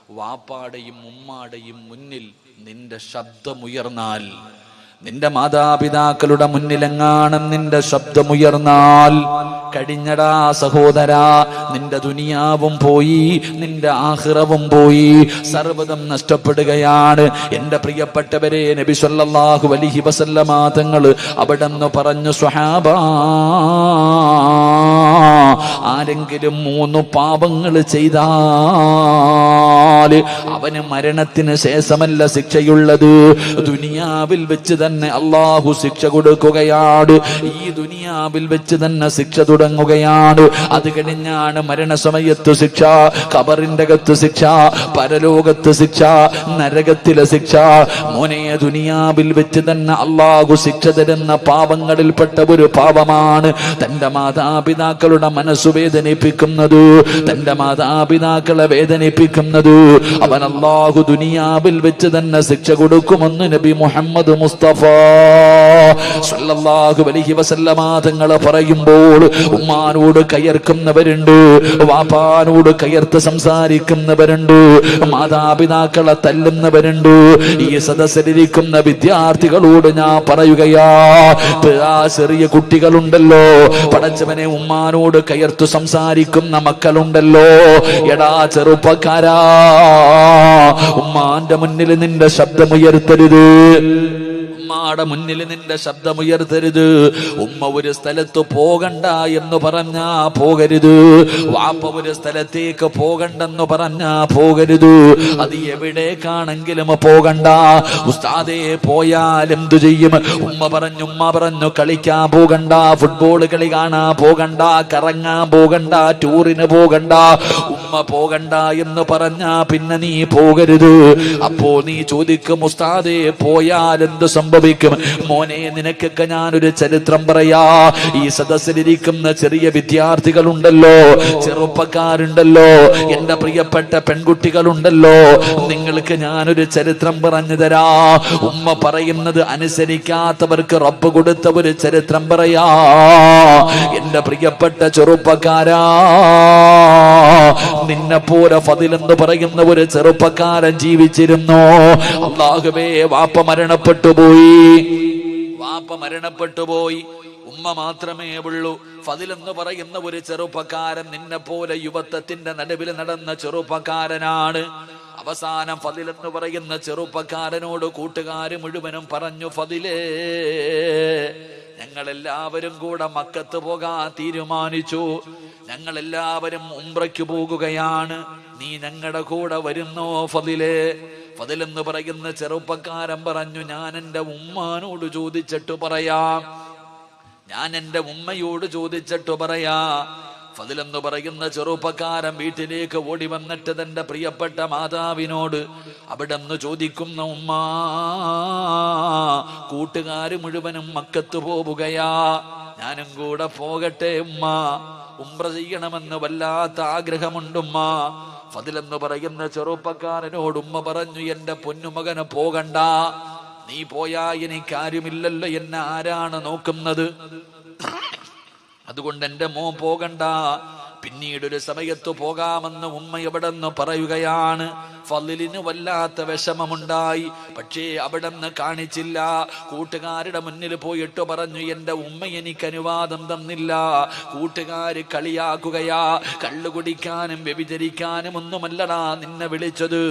വാപ്പാടെയും ഉമ്മാടെയും മുന്നിൽ നിന്റെ ശബ്ദമുയർന്നാൽ, നിന്റെ മാതാപിതാക്കളുടെ മുന്നിലെങ്ങാനും നിന്റെ ശബ്ദമുയർന്നാൽ കഴിഞ്ഞടാ സഹോദരാ, നിന്റെ ദുനിയാവും പോയി, നിന്റെ ആഖിറവും പോയി, സർവ്വതും നഷ്ടപ്പെടുകയാണ്. എൻ്റെ പ്രിയപ്പെട്ടവരെ, നബി സല്ലല്ലാഹു അലൈഹി വസല്ലമ തങ്ങൾ അവിടെന്ന് പറഞ്ഞു, സ്വഹാബാ, ആരെങ്കിലും 3 പാപങ്ങൾ ചെയ്താൽ അവന് മരണത്തിന് ശേഷമല്ല ശിക്ഷയുള്ളത്, ദുനിയാവിൽ വെച്ച് തന്നെ അള്ളാഹു ശിക്ഷ കൊടുക്കുകയാണ്. ഈ ദുനിയാവിൽ വെച്ച് തന്നെ ശിക്ഷ തുടങ്ങുകയാണ്. അത് കഴിഞ്ഞാണ് മരണസമയത്ത് ശിക്ഷ, ഖബറിന്റെ അകത്ത് ശിക്ഷ, പരലോകത്ത് ശിക്ഷ, നരകത്തിലെ ശിക്ഷ. മോനെ, ദുനിയാവിൽ വെച്ച് തന്നെ അള്ളാഹു ശിക്ഷ തരുന്ന പാപങ്ങളിൽപ്പെട്ട ഒരു പാപമാണ് തന്റെ മാതാപിതാക്കളുടെ മനസ്സു വേദനിപ്പിക്കുന്നത്, തന്റെ മാതാപിതാക്കളെ വേദനിപ്പിക്കുന്നത്. അവൻ അള്ളാഹു ദുനിയാവിൽ വെച്ച് തന്നെ ശിക്ഷ കൊടുക്കുമെന്ന് നബി മുഹമ്മദ് മുസ്തഫ സല്ലല്ലാഹു അലൈഹി വസല്ലമ തങ്ങൾ പറയുമ്പോൾ ഉമ്മാനോട് കയർക്കുന്നവരുണ്ട്, വാപ്പാനോട് കയർത്ത് സംസാരിക്കുന്നവരുണ്ട്, മാതാപിതാക്കളെ തല്ലുന്നവരുണ്ട്. ഈ സദസ്സിലിരിക്കുന്ന വിദ്യാർത്ഥികളോട് ഞാൻ പറയുകയാ, ചെറിയ കുട്ടികളുണ്ടല്ലോ, പടച്ചവനെ ഉമ്മാനോട് കയർത്തു സംസാരിക്കുന്ന മക്കളുണ്ടല്ലോ, എടാ ചെറുപ്പക്കാരാ, ഉമ്മാന്റെ മുന്നിൽ നിന്റെ ശബ്ദമുയർത്തരുത്, ഉമ്മാടെ മുന്നിൽ നിന്റെ ശബ്ദമുയർത്തരുത്. ഉമ്മ ഒരു സ്ഥലത്ത് പോകണ്ട എന്ന് പറഞ്ഞാ പോകരുത്, വാപ്പ ഒരു സ്ഥലത്തേക്ക് പോകണ്ടെന്ന് പറഞ്ഞാ പോകരുത്. അത് എവിടേക്കാണെങ്കിലും പോകണ്ട. ഉസ്താദേ, പോയാൽ എന്തു ചെയ്യും? ഉമ്മ പറഞ്ഞു കളിക്കാൻ പോകണ്ട, ഫുട്ബോൾ കളി കാണാൻ പോകണ്ട, കറങ്ങാൻ പോകണ്ട, ടൂറിന് പോകണ്ട. ഉമ്മ പോകണ്ട എന്ന് പറഞ്ഞാ പിന്നെ നീ പോകരുത്. അപ്പോ നീ ചോദിക്കും, ഉസ്താദേ, പോയാൽ എന്ത് സംഭവിക്കും? മോനെ, നിനക്കൊക്കെ ഞാനൊരു ചരിത്രം പറയാ. ഈ സദസ്സിലിരിക്കുന്ന ചെറിയ വിദ്യാർത്ഥികളുണ്ടല്ലോ, ചെറുപ്പക്കാരുണ്ടല്ലോ, എന്റെ പ്രിയപ്പെട്ട പെൺകുട്ടികളുണ്ടല്ലോ, നിങ്ങൾക്ക് ഞാനൊരു ചരിത്രം പറഞ്ഞു തരാ. ഉമ്മ പറയുന്നത് അനുസരിക്കാത്തവർക്ക് റബ്ബ് കൊടുത്ത ഒരു ചരിത്രം പറയാ. എന്റെ പ്രിയപ്പെട്ട ചെറുപ്പക്കാരാ, നിന്നെ പോലെ ഫദിൽ എന്ന് പറയുന്ന ഒരു ചെറുപ്പക്കാരൻ ജീവിച്ചിരുന്നു. അല്ലാഹുവേ, വാപ്പ മരണപ്പെട്ടു പോയി, ഉമ്മ മാത്രമേ ഉള്ളൂ. ഫദിൽ എന്ന് പറയുന്ന ഒരു ചെറുപ്പക്കാരൻ നിന്നെ പോലെ യുവത്വത്തിന്റെ നടുവിൽ നടന്ന ചെറുപ്പക്കാരനാണ്. അവസാനം ഫദിൽ എന്ന് പറയുന്ന ചെറുപ്പക്കാരനോട് കൂട്ടുകാര് മുഴുവനും പറഞ്ഞു, ഫദിലേ, ഞങ്ങളെല്ലാവരും കൂടെ മക്കത്ത് പോകാൻ തീരുമാനിച്ചു, ഞങ്ങളെല്ലാവരും ഉംറയ്ക്ക് പോകുകയാണ്, നീ ഞങ്ങളുടെ കൂടെ വരുന്നോ ഫദിലേ? ഫദിൽ എന്ന് പറയുന്ന ചെറുപ്പക്കാരൻ പറഞ്ഞു, ഞാൻ എൻ്റെ ഉമ്മാനോട് ചോദിച്ചിട്ട് പറയാം, ഞാൻ എൻ്റെ ഉമ്മയോട് ചോദിച്ചിട്ട് പറയാ. ഫദിൽ എന്ന് പറയുന്ന ചെറുപ്പക്കാരൻ വീട്ടിലേക്ക് ഓടി വന്നിട്ട് തന്റെ പ്രിയപ്പെട്ട മാതാവിനോട് അവിടെ നിന്ന് ചോദിക്കുന്ന, ഉമ്മാ, കൂട്ടുകാര് മുഴുവനും മക്കത്ത് പോവുകയാ, ഞാനും കൂടെ പോകട്ടെ ഉമ്മ? ഉംറ ചെയ്യണമെന്ന് വല്ലാത്ത ആഗ്രഹമുണ്ടുമ്മ. ഫദിൽ എന്ന് പറയുന്ന ചെറുപ്പക്കാരനോട് ഉമ്മ പറഞ്ഞു, എന്റെ പൊന്നുമകന് പോകണ്ട, നീ പോയാ എനിക്കാരുമില്ലല്ലോ, എന്നെ ആരാണ് നോക്കുന്നത്? അതുകൊണ്ട് എൻ്റെ മോൻ പോകണ്ട, പിന്നീടൊരു സമയത്ത് പോകാമെന്ന് ഉമ്മ എവിടെ നിന്ന് പറയുകയാണ്. ഫളിലിന് വല്ലാത്ത വിഷമമുണ്ടായി, പക്ഷേ അവിടെ നിന്ന് കാണിച്ചില്ല. കൂട്ടുകാരുടെ മുന്നിൽ പോയിട്ട് പറഞ്ഞു, എൻ്റെ ഉമ്മ എനിക്ക് അനുവാദം തന്നില്ല, കൂട്ടുകാര് കളിയാക്കുകയാ, കള്ളു കുടിക്കാനും വ്യഭിചരിക്കാനും ഒന്നുമല്ലടാ നിന്നെ വിളിച്ചത്,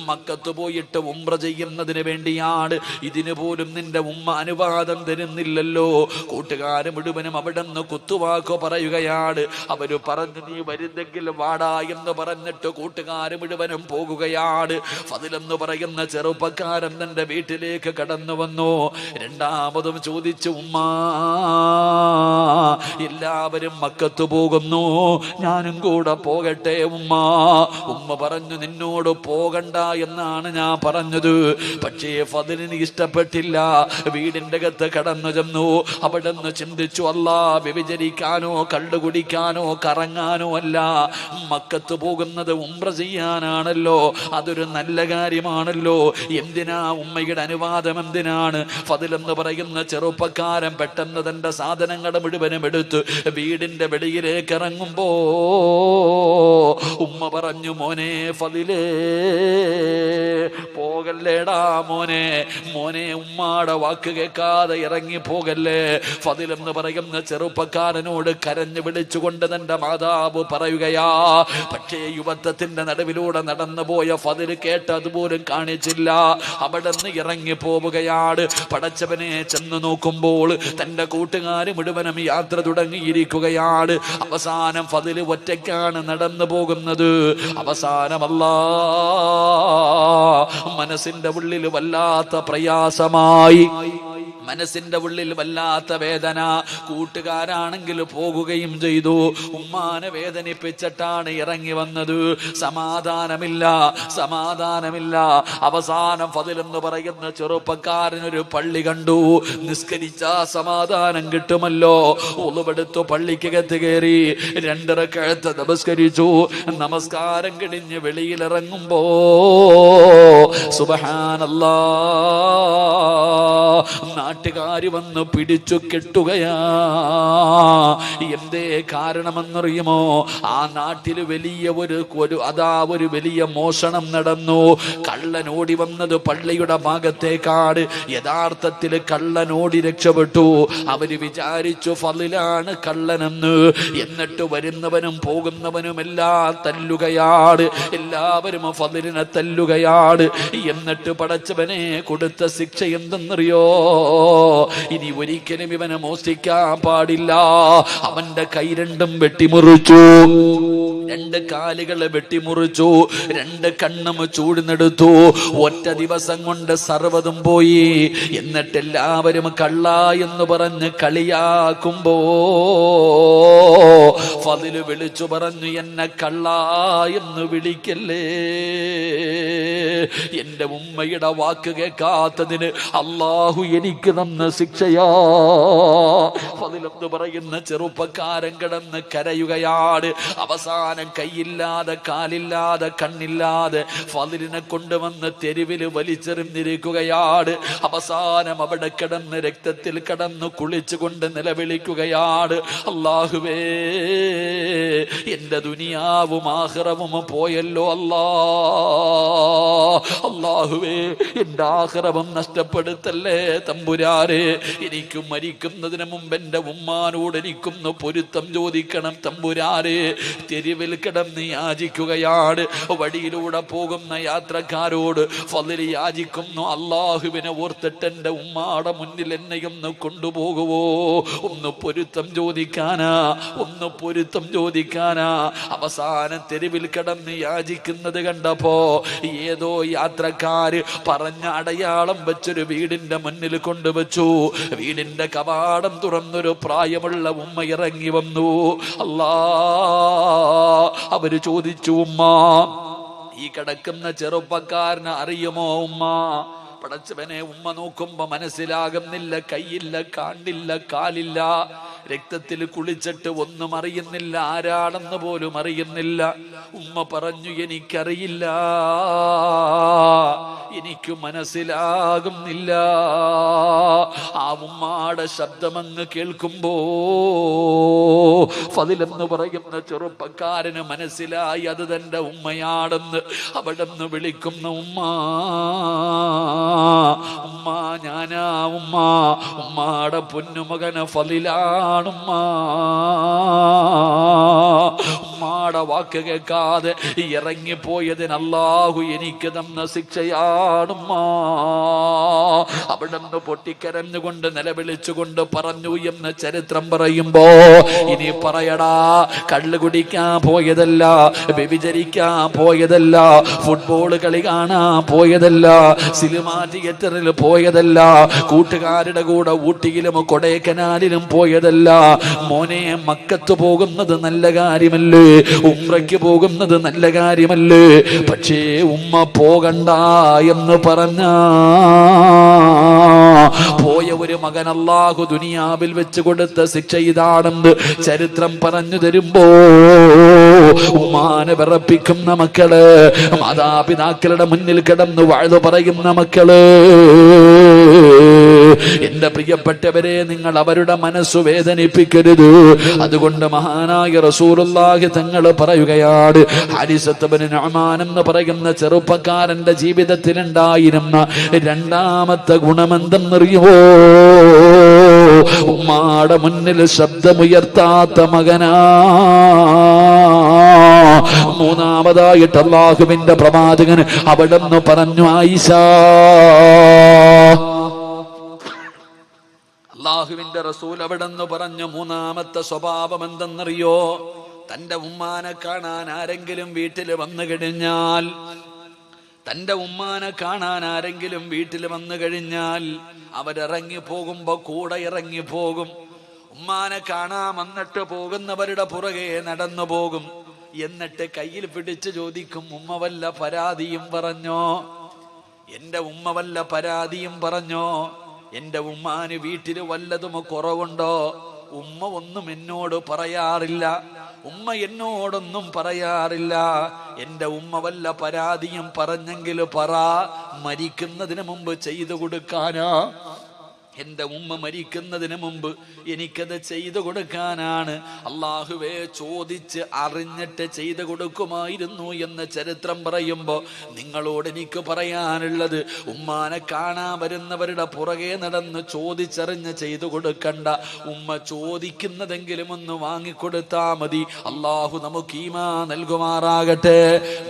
മക്കത്ത് പോയിട്ട് ഉംറ ചെയ്യുന്നതിന് വേണ്ടിയാണ്, ഇതിനു പോലും നിന്റെ ഉമ്മ അനുവാദം തരുന്നില്ലല്ലോ. കൂട്ടുകാര് മുഴുവനും അവിടെ നിന്ന് കുത്തുവാക്കോ പറയുകയാണ്. അവര് പറഞ്ഞു, നീ വരുന്നെങ്കിൽ വാടാ എന്ന് പറഞ്ഞിട്ട് കൂട്ടുകാര് മുഴുവനും പോകുകയാണ്. ഫദിൽ എന്ന് പറയുന്ന ചെറുപ്പക്കാരൻ തന്റെ വീട്ടിലേക്ക് കടന്നു വന്നു. രണ്ടാമതും ചോദിച്ചു, ഉമ്മാ, എല്ലാവരും മക്കത്ത് പോകുന്നു, ഞാനും കൂടെ പോകട്ടെ ഉമ്മ? ഉമ്മ പറഞ്ഞു, നിന്നോട് പോകണ്ട എന്നാണ് ഞാൻ പറഞ്ഞത്. പക്ഷേ ഫദിലിന് ഇഷ്ടപ്പെട്ടില്ല. വീടിന്റെ അകത്ത് കടന്നു ചെന്നു. അവിടെ നിന്ന് ചിന്തിച്ചു, അല്ലാ, വ്യഭിചരിക്കാനോ കള്ളു കുടിക്കാനോ കറങ്ങാനോ അല്ല, മക്കത്ത് പോകുന്നത് ഉംറ ചെയ്യാനാണല്ലോ. അതൊരു നല്ല കാര്യമാണല്ലോ. എന്തിനാ ഉമ്മയുടെ അനുവാദം എന്തിനാണ്? ഫദിലെന്ന് പറയുന്ന ചെറുപ്പക്കാരൻ പെട്ടെന്ന് തന്റെ സാധനങ്ങൾ മുഴുവനും എടുത്ത് വീടിന്റെ വെളിയിലേക്ക് ഇറങ്ങുമ്പോ ഉമ്മ പറഞ്ഞു, മോനെ ഫദിലേ, പോകല്ലേടാ മോനെ, മോനെ ഉമ്മാടെ വാക്ക് കേൾക്കാതെ ഇറങ്ങി പോകല്ലേ. ഫദിലെന്ന് പറയുന്ന ചെറുപ്പക്കാരനോട് കരഞ്ഞു വിളിച്ചുകൊണ്ട് തന്റെ മാതാവ് പറയുകയാ. പക്ഷേ യുവത്വത്തിന്റെ നടുവിലൂടെ നടന്നു പോയ ഫദില് കേട്ടതുപോലും കാണിച്ചില്ല. അവിടെ നിന്ന് ഇറങ്ങി പോവുകയാണ്. പടച്ചവനെ ചെന്ന് നോക്കുമ്പോൾ തന്റെ കൂട്ടുകാർ മുഴുവനും യാത്ര തുടങ്ങിയിരിക്കുകയാണ്. അവസാനം ഫദില് ഒറ്റയ്ക്കാണ് നടന്നു പോകുന്നത്. അവസാനമല്ലാ മനസ്സിന്റെ ഉള്ളിൽ വല്ലാത്ത പ്രയാസമായി, മനസ്സിന്റെ ഉള്ളിൽ വല്ലാത്ത വേദന. കൂട്ടുകാരാണെങ്കിൽ പോകുകയും ചെയ്തു. ഉമ്മാനെ വേദനിപ്പിച്ചിട്ടാണ് ഇറങ്ങി വന്നത്. സമാധാനമില്ല, സമാധാനമില്ല. അവസാനം ഫദിലെന്ന് പറയുന്ന ചെറുപ്പക്കാരനൊരു പള്ളി കണ്ടു. നിസ്കരിച്ചാ സമാധാനം കിട്ടുമല്ലോ. ഉളുവെടുത്തു പള്ളിക്കകത്ത് കയറി 2 റക്അത്ത് നമസ്കരിച്ചു. നമസ്കാരം കഴിഞ്ഞ് വെളിയിലിറങ്ങുമ്പോ സുബ്ഹാനല്ലാഹ്, നാട്ടുകാര് വന്ന് പിടിച്ചു കെട്ടുകയാ. എന്തേ കാരണമെന്നറിയുമോ? ആ നാട്ടിൽ വലിയ ഒരു വലിയ മോഷണം നടന്നു. കള്ളനോടി വന്നത് പള്ളിയുടെ ഭാഗത്തേക്കാട്. യഥാർത്ഥത്തിൽ കള്ളനോടി രക്ഷപ്പെട്ടു. അവര് വിചാരിച്ചു ഫളിലാണ് കള്ളനെന്ന്. എന്നിട്ട് വരുന്നവനും പോകുന്നവനും എല്ലാം തല്ലുകയാണ്. എല്ലാവരും ഫളിലിനെ തല്ലുകയാണ്. എന്നിട്ട് പടച്ചവനെ കൊടുത്ത ശിക്ഷ എന്തെന്നറിയോ? ഇനി ഒരിക്കലും ഇവനെ മോഷ്ടിക്കാൻ പാടില്ല. അവന്റെ കൈ 2 വെട്ടിമുറിച്ചു, 2 കാലുകളെ വെട്ടിമുറിച്ചു, 2 കണ്ണും ചൂടുന്നെടുത്തു. ഒറ്റ ദിവസം കൊണ്ട് സർവ്വതും പോയി. എന്നിട്ട് എല്ലാവരും കള്ള എന്ന് പറഞ്ഞ് കളിയാക്കുമ്പോ ഫളില് വിളിച്ചു പറഞ്ഞു, എന്നെ കള്ള എന്ന് വിളിക്കല്ലേ. എന്റെ ഉമ്മയുടെ വാക്ക് കേൾക്കാത്തതിന് അല്ലാഹു എനിക്ക് തന്ന ശിക്ഷയാ. ഫളിലെന്ന് പറയുന്ന ചെറുപ്പക്കാരൻ കിടന്ന് കരയുകയാണ്. അവസാനം കൈയില്ലാതെ കാലില്ലാതെ കണ്ണില്ലാതെ ഫളിലിനെ കൊണ്ടുവന്ന് തെരുവിൽ വലിച്ചെറിഞ്ഞിരിക്കുകയാണ്. അവസാനം അവിടെ കിടന്ന് രക്തത്തിൽ കിടന്ന് കുളിച്ചുകൊണ്ട് നിലവിളിക്കുകയാണ്, അല്ലാഹുവേ, എന്റെ ദുനിയാവും ആഖിറവും പോയല്ലോ അല്ലാ. അല്ലാഹുവേ, എന്റെ ആഖിറവും നഷ്ടപ്പെടുത്തല്ലേ തമ്പുരാനെ. എനിക്ക് മരിക്കുന്നതിന് മുമ്പ് എന്റെ ഉമ്മാനോട് എനിക്കൊന്ന് പൊരുത്തം ചോദിക്കണം തമ്പുരാനെ. തെരുവിൽ കിടന്ന് യാചിക്കുകയാണ്. വഴിയിലൂടെ പോകുന്ന യാത്രക്കാരോട് ഫളില് യാചിക്കുന്നു, അല്ലാഹുവിനെ ഓർത്തിട്ട് എന്റെ ഉമ്മാടെ മുന്നിൽ എന്നെയൊന്ന് കൊണ്ടുപോകുവോ? ഒന്ന് പൊരുത്തം ചോദിക്കാനാ, ഒന്ന് പൊരുത്തം ചോദിക്കാനാ. അവസാനം തെരുവിൽ കിടന്ന് യാചിക്കുന്നത് കണ്ടപ്പോ ഏതോ യാത്രക്കാര് പറഞ്ഞ അടയാളം വെച്ചൊരു വീടിന്റെ മുന്നിൽ കൊണ്ടുവച്ചു. വീടിന്റെ കവാടം തുറന്നൊരു പ്രായമുള്ള ഉമ്മ ഇറങ്ങി വന്നു. അല്ലാ, അവര് ചോദിച്ചു, ഉമ്മ, ഈ കിടക്കുന്ന ചെറുപ്പക്കാരനെ അറിയുമോ ഉമ്മ? പടച്ചവനെ, ഉമ്മ നോക്കുമ്പോ മനസ്സിലാകുന്നില്ല. കൈയില്ല, കാണില്ല, കാലില്ല, രക്തത്തിൽ കുളിച്ചിട്ട് ഒന്നും അറിയുന്നില്ല, ആരാണെന്ന് പോലും അറിയുന്നില്ല. ഉമ്മ പറഞ്ഞു, എനിക്കറിയില്ല, എനിക്ക് മനസ്സിലാകുന്നില്ല. ആ ഉമ്മാടെ ശബ്ദമങ്ങ് കേൾക്കുമ്പോ ഫളിലെന്ന് പറയുന്ന ചെറുപ്പക്കാരന് മനസ്സിലായി അത് തന്റെ ഉമ്മയാണെന്ന്. അവിടെ നിന്ന് വിളിക്കുന്ന ഉമ്മ, ഉമ്മ ഞാനാ ഉമ്മ, ഉമ്മാടെ പൊന്നുമകന് ഫളിലാണുമ്മ. ഉമ്മാടെ വാക്ക് കേൾക്കാതെ ഇറങ്ങിപ്പോയതിന് അല്ലാഹു എനിക്ക് തന്ന ശിക്ഷയാണുമ്മ. അവിടെ നിന്ന് പൊട്ടിക്കരഞ്ഞുകൊണ്ട് നിലവിളിച്ചുകൊണ്ട് പറഞ്ഞു എന്ന് ചരിത്രം പറയുമ്പോ ഇനി പറയടാ, കള്ള് കുടിക്കാൻ പോയതല്ല, വ്യഭിചരിക്കാൻ പോയതല്ല, ഫുട്ബോൾ കളി കാണാൻ പോയതല്ല, സിനിമാ തിയേറ്ററിൽ പോയതല്ല, കൂട്ടുകാരുടെ കൂടെ ഊട്ടിയിലും കൊടൈക്കനാലിലും പോയതല്ല. മോനെ, മക്കത്ത് പോകുന്നത് നല്ല കാര്യമല്ലേ? ഉംറയ്ക്ക് പോകുന്നത് നല്ല കാര്യമല്ലേ? പക്ഷേ ഉമ്മ പോകണ്ട എന്ന് പറഞ്ഞ പോയ ഒരു മകൻ അല്ലാഹു ദുനിയാവിൽ വെച്ച് കൊടുത്ത ശിക്ഷ ഇതാണെന്ന് ചരിത്രം പറഞ്ഞു തരുമ്പോ ഉമ്മാനെ വിറപ്പിക്കുന്ന മക്കള്, മാതാപിതാക്കളുടെ മുന്നിൽ കിടന്ന് വാഴ്ന്നു പറയുന്ന മക്കള്, എന്റെ പ്രിയപ്പെട്ടവരെ, നിങ്ങൾ അവരുടെ മനസ്സു വേദനിപ്പിക്കരുത്. അതുകൊണ്ട് മഹാനായ റസൂലുള്ളാഹി തങ്ങൾ പറയുകയാണ്, ഹാരിസത്ത് ഇബ്നു നുഅ്മാൻ എന്ന് പറയുന്ന ചെറുപ്പക്കാരന്റെ ജീവിതത്തിൽ ഉണ്ടായിരുന്ന രണ്ടാമത്തെ ഗുണമെന്തെന്നറിയുമോ? ഉമ്മാടെ മുന്നിൽ ശബ്ദമുയർത്താത്ത മകനാ. മൂന്നാമതായിട്ട് അല്ലാഹുവിന്റെ പ്രവാചകൻ അവിടെന്ന് പറഞ്ഞു, ആയിഷ, അല്ലാഹുവിന്റെ റസൂൽ അവിടെന്ന് പറഞ്ഞു, മൂന്നാമത്തെ സ്വഭാവം എന്തെന്നറിയോ? തന്റെ ഉമ്മാനെ കാണാൻ ആരെങ്കിലും വീട്ടിൽ വന്നു കഴിഞ്ഞാൽ, തന്റെ ഉമ്മാനെ കാണാൻ ആരെങ്കിലും വീട്ടിൽ വന്നു കഴിഞ്ഞാൽ അവരിറങ്ങി പോകുമ്പോ കൂടെ ഇറങ്ങി പോകും. ഉമ്മാനെ കാണാൻ വന്നിട്ട് പോകുന്നവരുടെ പുറകെ നടന്നു പോകും. എന്നിട്ട് കയ്യിൽ പിടിച്ച് ചോദിക്കും, ഉമ്മ വല്ല പരാതിയും പറഞ്ഞോ? എന്റെ ഉമ്മ വല്ല പരാതിയും പറഞ്ഞോ? എന്റെ ഉമ്മാന് വീട്ടിൽ വല്ലതും കുറവുണ്ടോ? ഉമ്മ ഒന്നും എന്നോട് പറയാറില്ല, ഉമ്മ എന്നോടൊന്നും പറയാറില്ല. എന്റെ ഉമ്മ വല്ല പരാതിയും പറഞ്ഞെങ്കിൽ പറ, മരിക്കുന്നതിന് മുമ്പ് ചെയ്തു കൊടുക്കാനാ. എന്റെ ഉമ്മ മരിക്കുന്നതിന് മുമ്പ് എനിക്കത് ചെയ്തു കൊടുക്കാനാണ്. അള്ളാഹുവേ, ചോദിച്ച് അറിഞ്ഞിട്ട് ചെയ്തു കൊടുക്കുമായിരുന്നു എന്ന് ചരിത്രം പറയുമ്പോ നിങ്ങളോട് എനിക്ക് പറയാനുള്ളത്, ഉമ്മാനെ കാണാൻ വരുന്നവരുടെ പുറകെ നടന്ന് ചോദിച്ചറിഞ്ഞ് ചെയ്തു കൊടുക്കണ്ട. ഉമ്മ ചോദിക്കുന്നതെങ്കിലും ഒന്ന് വാങ്ങിക്കൊടുത്താ മതി. അള്ളാഹു നമുക്ക് ഈമാ നൽകുമാറാകട്ടെ.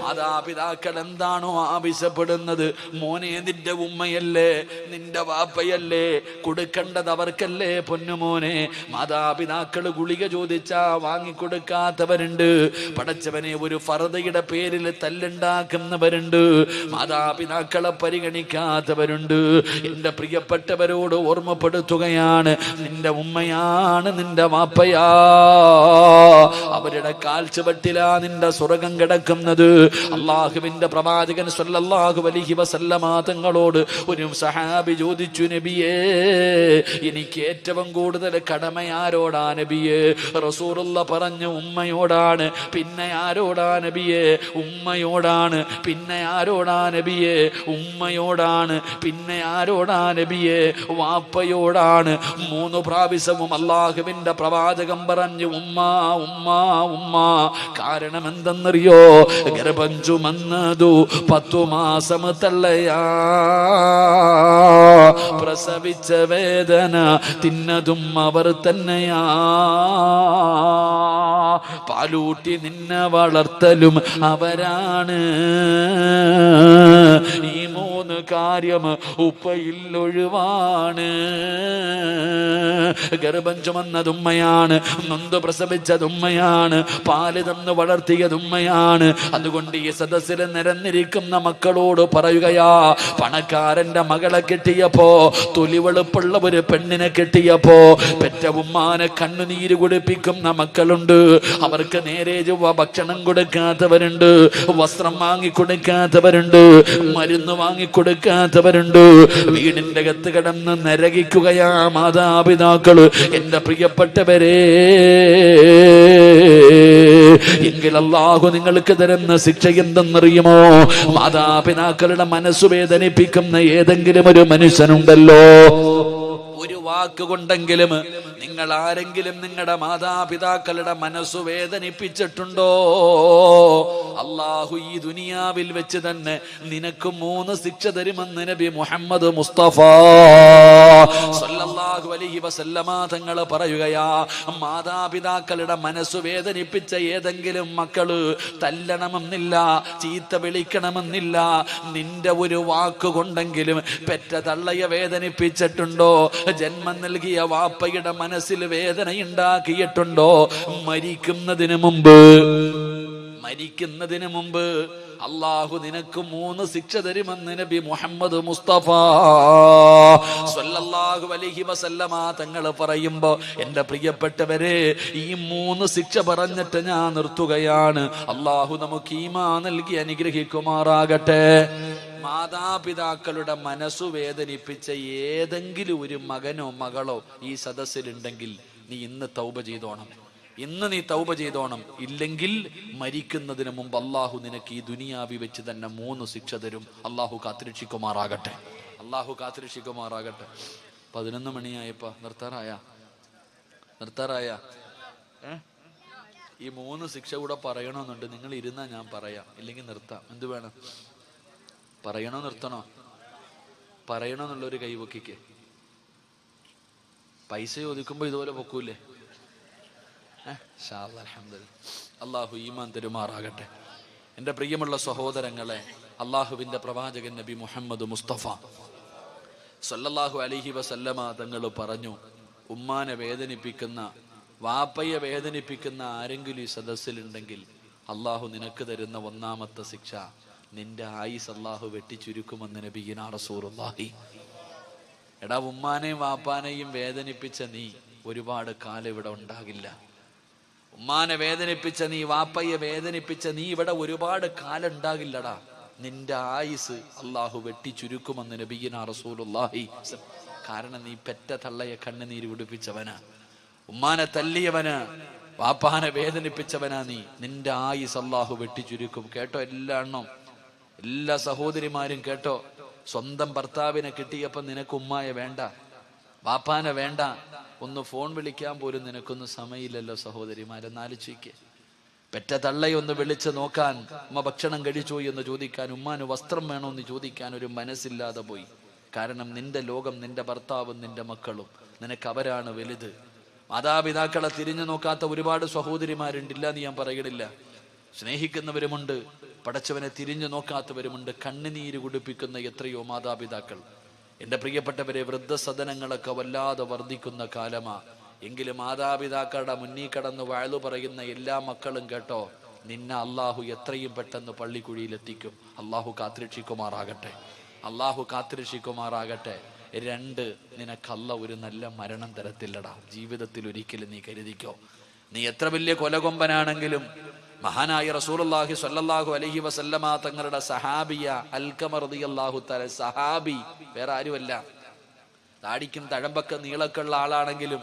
മാതാപിതാക്കൾ എന്താണോ ആവശ്യപ്പെടുന്നത്, മോനെ നിന്റെ ഉമ്മയല്ലേ, നിന്റെ വാപ്പയല്ലേ, കൊടുക്കേണ്ടത് അവർക്കല്ലേ പൊന്നുമോനെ. മാതാപിതാക്കൾ ഗുളിക ചോദിച്ചാ വാങ്ങിക്കൊടുക്കാത്തവരുണ്ട്. പടച്ചവനെ, ഒരു ഫർദയുടെ പേരിൽ തല്ലുണ്ടാക്കുന്നവരുണ്ട്. മാതാപിതാക്കളെ പരിഗണിക്കാത്തവരുണ്ട്. എന്റെ പ്രിയപ്പെട്ടവരോട് ഓർമ്മപ്പെടുത്തുകയാണ്, നിന്റെ ഉമ്മയാണ് നിന്റെ വാപ്പയാ. അവരുടെ കാൽച്ചുവട്ടിലാ നിന്റെ സ്വർഗം കിടക്കുന്നത്. അള്ളാഹുവിന്റെ പ്രവാചകൻ സ്വല്ലല്ലാഹു അലൈഹി വസല്ലമ തങ്ങളോട് ഒരു സഹാബി ചോദിച്ചു, നബിയേ, എനിക്ക് ഏറ്റവും കൂടുതൽ കടമ ആരോടാ നബിയേ? റസൂലുള്ള പറഞ്ഞു, ഉമ്മയോടാണ്. പിന്നെ ആരോടാ നബിയേ? ഉമ്മയോടാണ്. പിന്നെ ആരോടാ നബിയേ? ഉമ്മയോടാണ്. പിന്നെ ആരോടാ നബിയേ? വാപ്പയോടാണ്. 3 പ്രാവശ്യവും അല്ലാഹുവിന്റെ പ്രവാചകം പറഞ്ഞു, ഉമ്മ ഉമ്മ ഉമ്മ. കാരണം എന്തെന്നറിയോ? ഗർഭം ചുമന്നതു 10 മാസം തള്ളയാ, പ്രസവിച്ച വേദന തിന്നതും അവർ തന്നെയാ, പാലൂട്ടി നിന്നെ വളർത്തലും അവരാണ്. ഈ 3 കാര്യം ഉപ്പയിൽ ഒഴിവാണ്. ഗർഭം ചുമന്നതുമ്മയാണ്, നൊന്ത് പ്രസവിച്ചതുമ്മയാണ്, പാല് തന്ന് വളർത്തിയതുമ്മയാണ്. അതുകൊണ്ട് ഈ സദസ്സിൽ നിരന്നിരിക്കുന്ന മക്കളോട് പറയുകയാ, പണക്കാരന്റെ മകളെ കിട്ടിയപ്പോ, തൊലിവെളുപ്പുള്ള ഒരു പെണ്ണിനെ കിട്ടിയപ്പോ പെറ്റ ഉമ്മാനെ കണ്ണുനീര് കുടിപ്പിക്കുന്ന മക്കളുണ്ട്. അവർക്ക് നേരെ ചൊവ്വ ഭക്ഷണം കൊടുക്കാത്തവരുണ്ട്, വസ്ത്രം വാങ്ങിക്കൊടുക്കാത്തവരുണ്ട്, മരുന്ന് വാങ്ങിക്കൊടുക്കാത്തവരുണ്ട്. വീടിന്റെ അകത്ത് കിടന്ന് നരകിക്കുകയാ മാതാപിതാക്കള്. എന്റെ പ്രിയപ്പെട്ടവരെ, എങ്കിൽ അല്ലാഹു നിങ്ങൾക്ക് തരുന്ന ശിക്ഷ എന്തെന്നറിയുമോ? മാതാപിതാക്കളുടെ മനസ്സു വേദനിപ്പിക്കുന്ന ഏതെങ്കിലും ഒരു മനുഷ്യനുണ്ടല്ലോ, ഒരു വാക്കുകൊണ്ടെങ്കിലും നിങ്ങൾ ആരെങ്കിലും നിങ്ങളുടെ മാതാപിതാക്കളുടെ മനസ്സു വേദനിപ്പിച്ചിട്ടുണ്ടോ? അല്ലാഹു ഈ ദുനിയാവിൽ വെച്ച് തന്നെ നിനക്ക് 3 ശിക്ഷ തരുമെന്ന് നബി മുഹമ്മദ് മുസ്തഫ സല്ലല്ലാഹു അലൈഹി വസല്ലമ തങ്ങൾ പറയുകയാ. മാതാപിതാക്കളുടെ മനസ്സു വേദനിപ്പിച്ച ഏതെങ്കിലും മക്കള് തല്ലണമെന്നില്ല, ചീത്ത വിളിക്കണമെന്നില്ല, നിന്റെ ഒരു വാക്കുകൊണ്ടെങ്കിലും പെറ്റ തള്ളയെ വേദനിപ്പിച്ചിട്ടുണ്ടോ? ജന്മം നൽകിയ വാപ്പയുടെ മനസ്സിൽ വേദനയുണ്ടാക്കിയിട്ടുണ്ടോ? മരിക്കുന്നതിന് മുമ്പ് അള്ളാഹു നിനക്ക് 3 ശിക്ഷ തരുമെന്ന് നബി മുഹമ്മദ് മുസ്തഫ സ്വല്ലല്ലാഹു അലൈഹി വസല്ലമ തങ്ങൾ പറയുമ്പോ എന്റെ പ്രിയപ്പെട്ടവരെ ഈ 3 ശിക്ഷ പറഞ്ഞിട്ട് ഞാൻ നിർത്തുകയാണ്. അള്ളാഹു നമുക്ക് ഈമാൻ നൽകി അനുഗ്രഹിക്കുമാറാകട്ടെ. മാതാപിതാക്കളുടെ മനസ്സു വേദനിപ്പിച്ച ഏതെങ്കിലും ഒരു മകനോ മകളോ ഈ സദസ്സിലുണ്ടെങ്കിൽ നീ ഇന്ന് തൗബ ചെയ്തോണം. ഇന്ന് നീ തൗബ ചെയ്തോണം. ഇല്ലെങ്കിൽ മരിക്കുന്നതിന് മുമ്പ് അള്ളാഹു നിനക്ക് ഈ ദുനിയാവി വെച്ച് തന്നെ 3 ശിക്ഷ തരും. അള്ളാഹു കാത്തിരക്ഷിക്കുമാറാകട്ടെ. അള്ളാഹു കാത്തിരക്ഷിക്കുമാറാകട്ടെ. 11 മണിയായപ്പോ നിർത്താറായ ഈ 3 ശിക്ഷ കൂടെ പറയണമെന്നുണ്ട്. നിങ്ങൾ ഇരുന്നാ ഞാൻ പറയാം, ഇല്ലെങ്കിൽ നിർത്താം. എന്ത് വേണം? പറയണോ നിർത്തണോ? പറയണമെന്നുള്ളൊരു കൈവക്കിക്ക്. പൈസ ചോദിക്കുമ്പോ ഇതുപോലെ പൊക്കൂലേ? അള്ളാഹു ഈമാൻ തരുമാറാകട്ടെ. എൻ്റെ പ്രിയമുള്ള സഹോദരങ്ങളെ, അള്ളാഹുവിൻ്റെ പ്രവാചകൻ നബി മുഹമ്മദ് മുസ്തഫ സല്ലല്ലാഹു അലൈഹി വസല്ലമ തങ്ങൾ പറഞ്ഞു, ഉമ്മാനെ വേദനിപ്പിക്കുന്ന, വാപ്പയെ വേദനിപ്പിക്കുന്ന ആരെങ്കിലും ഈ സദസ്സിലുണ്ടെങ്കിൽ അള്ളാഹു നിനക്ക് തരുന്ന 1ാമത്തെ ശിക്ഷ, നിന്റെ ആയുസ് അള്ളാഹു വെട്ടിച്ചുരുക്കുമെന്ന് നബിയിനാ റസൂലുള്ളാഹി. എടാ, ഉമ്മാനെയും വാപ്പാനെയും വേദനിപ്പിച്ച നീ ഒരുപാട് കാലം ഇവിടെ ഉണ്ടാകില്ല. ഉമ്മാനെ വേദനിപ്പിച്ച നീ, വാപ്പയെ വേദനിപ്പിച്ച നീ ഇവിടെ ഒരുപാട് കാലം ഉണ്ടാകില്ലടാ. നിന്റെ ആയുസ് അള്ളാഹു വെട്ടിച്ചുരുക്കുമെന്ന് നബിയിനാ റസൂലുള്ളാഹി. കാരണം നീ പെറ്റ തള്ളയെ കണ്ണുനീര് കുടിപ്പിച്ചവനാ, ഉമ്മാനെ തല്ലിയവനാ, വാപ്പാനെ വേദനിപ്പിച്ചവനാ നീ. നിന്റെ ആയുസ് അള്ളാഹു വെട്ടിച്ചുരുക്കും. കേട്ടോ എല്ലാ സഹോദരിമാരും കേട്ടോ. സ്വന്തം ഭർത്താവിനെ കിട്ടിയപ്പോ നിനക്ക് ഉമ്മായെ വേണ്ട, വാപ്പാനെ വേണ്ട, ഒന്ന് ഫോൺ വിളിക്കാൻ പോലും നിനക്കൊന്നും സമയമില്ലല്ലോ സഹോദരിമാരെന്നാലോചിക്ക്. പെറ്റ തള്ളയൊന്ന് വിളിച്ച് നോക്കാൻ, ഉമ്മ ഭക്ഷണം കഴിച്ചോ എന്ന് ചോദിക്കാൻ, ഉമ്മാന് വസ്ത്രം വേണോ എന്ന് ചോദിക്കാൻ ഒരു മനസ്സില്ലാതെ പോയി. കാരണം നിന്റെ ലോകം നിന്റെ ഭർത്താവും നിന്റെ മക്കളും, നിനക്ക് അവരാണ് വലുത്. മാതാപിതാക്കളെ തിരിഞ്ഞു നോക്കാത്ത ഒരുപാട് സഹോദരിമാരുണ്ടില്ല എന്ന് ഞാൻ പറയണില്ല. സ്നേഹിക്കുന്നവരുമുണ്ട്, പടച്ചവനെ തിരിഞ്ഞു നോക്കാത്തവരുമുണ്ട്. കണ്ണുനീര് കുടിപ്പിക്കുന്ന എത്രയോ മാതാപിതാക്കൾ. എൻ്റെ പ്രിയപ്പെട്ടവരെ, വൃദ്ധസദനങ്ങളൊക്കെ വല്ലാതെ വർദ്ധിക്കുന്ന കാലമാ. എങ്കിലും മാതാപിതാക്കളുടെ മുന്നിൽ കടന്ന് വാഴ്ന്നു പറയുന്ന എല്ലാ മക്കളും കേട്ടോ, നിന്നെ അള്ളാഹു എത്രയും പെട്ടെന്ന് പള്ളിക്കുഴിയിലെത്തിക്കും. അള്ളാഹു കാത്തിരക്ഷിക്കുമാറാകട്ടെ. അള്ളാഹു കാത്തിരക്ഷിക്കുമാറാകട്ടെ. 2, നിനക്കല്ല ഒരു നല്ല മരണം തരത്തില്ലടാ ജീവിതത്തിൽ. ഒരിക്കലും നീ കരുതിക്കോ, നീ എത്ര വലിയ കൊലകൊമ്പനാണെങ്കിലും മഹാനായ റസൂലുള്ളാഹി സ്വല്ലല്ലാഹു അലൈഹി വസല്ലമ തങ്ങളുടെ സഹാബിയ അൽഖമ റളിയല്ലാഹു തആല, സഹാബി വേറെ ആരുമല്ല, താടിക്കും തഴമ്പൊക്കെ നീളക്കുള്ള ആളാണെങ്കിലും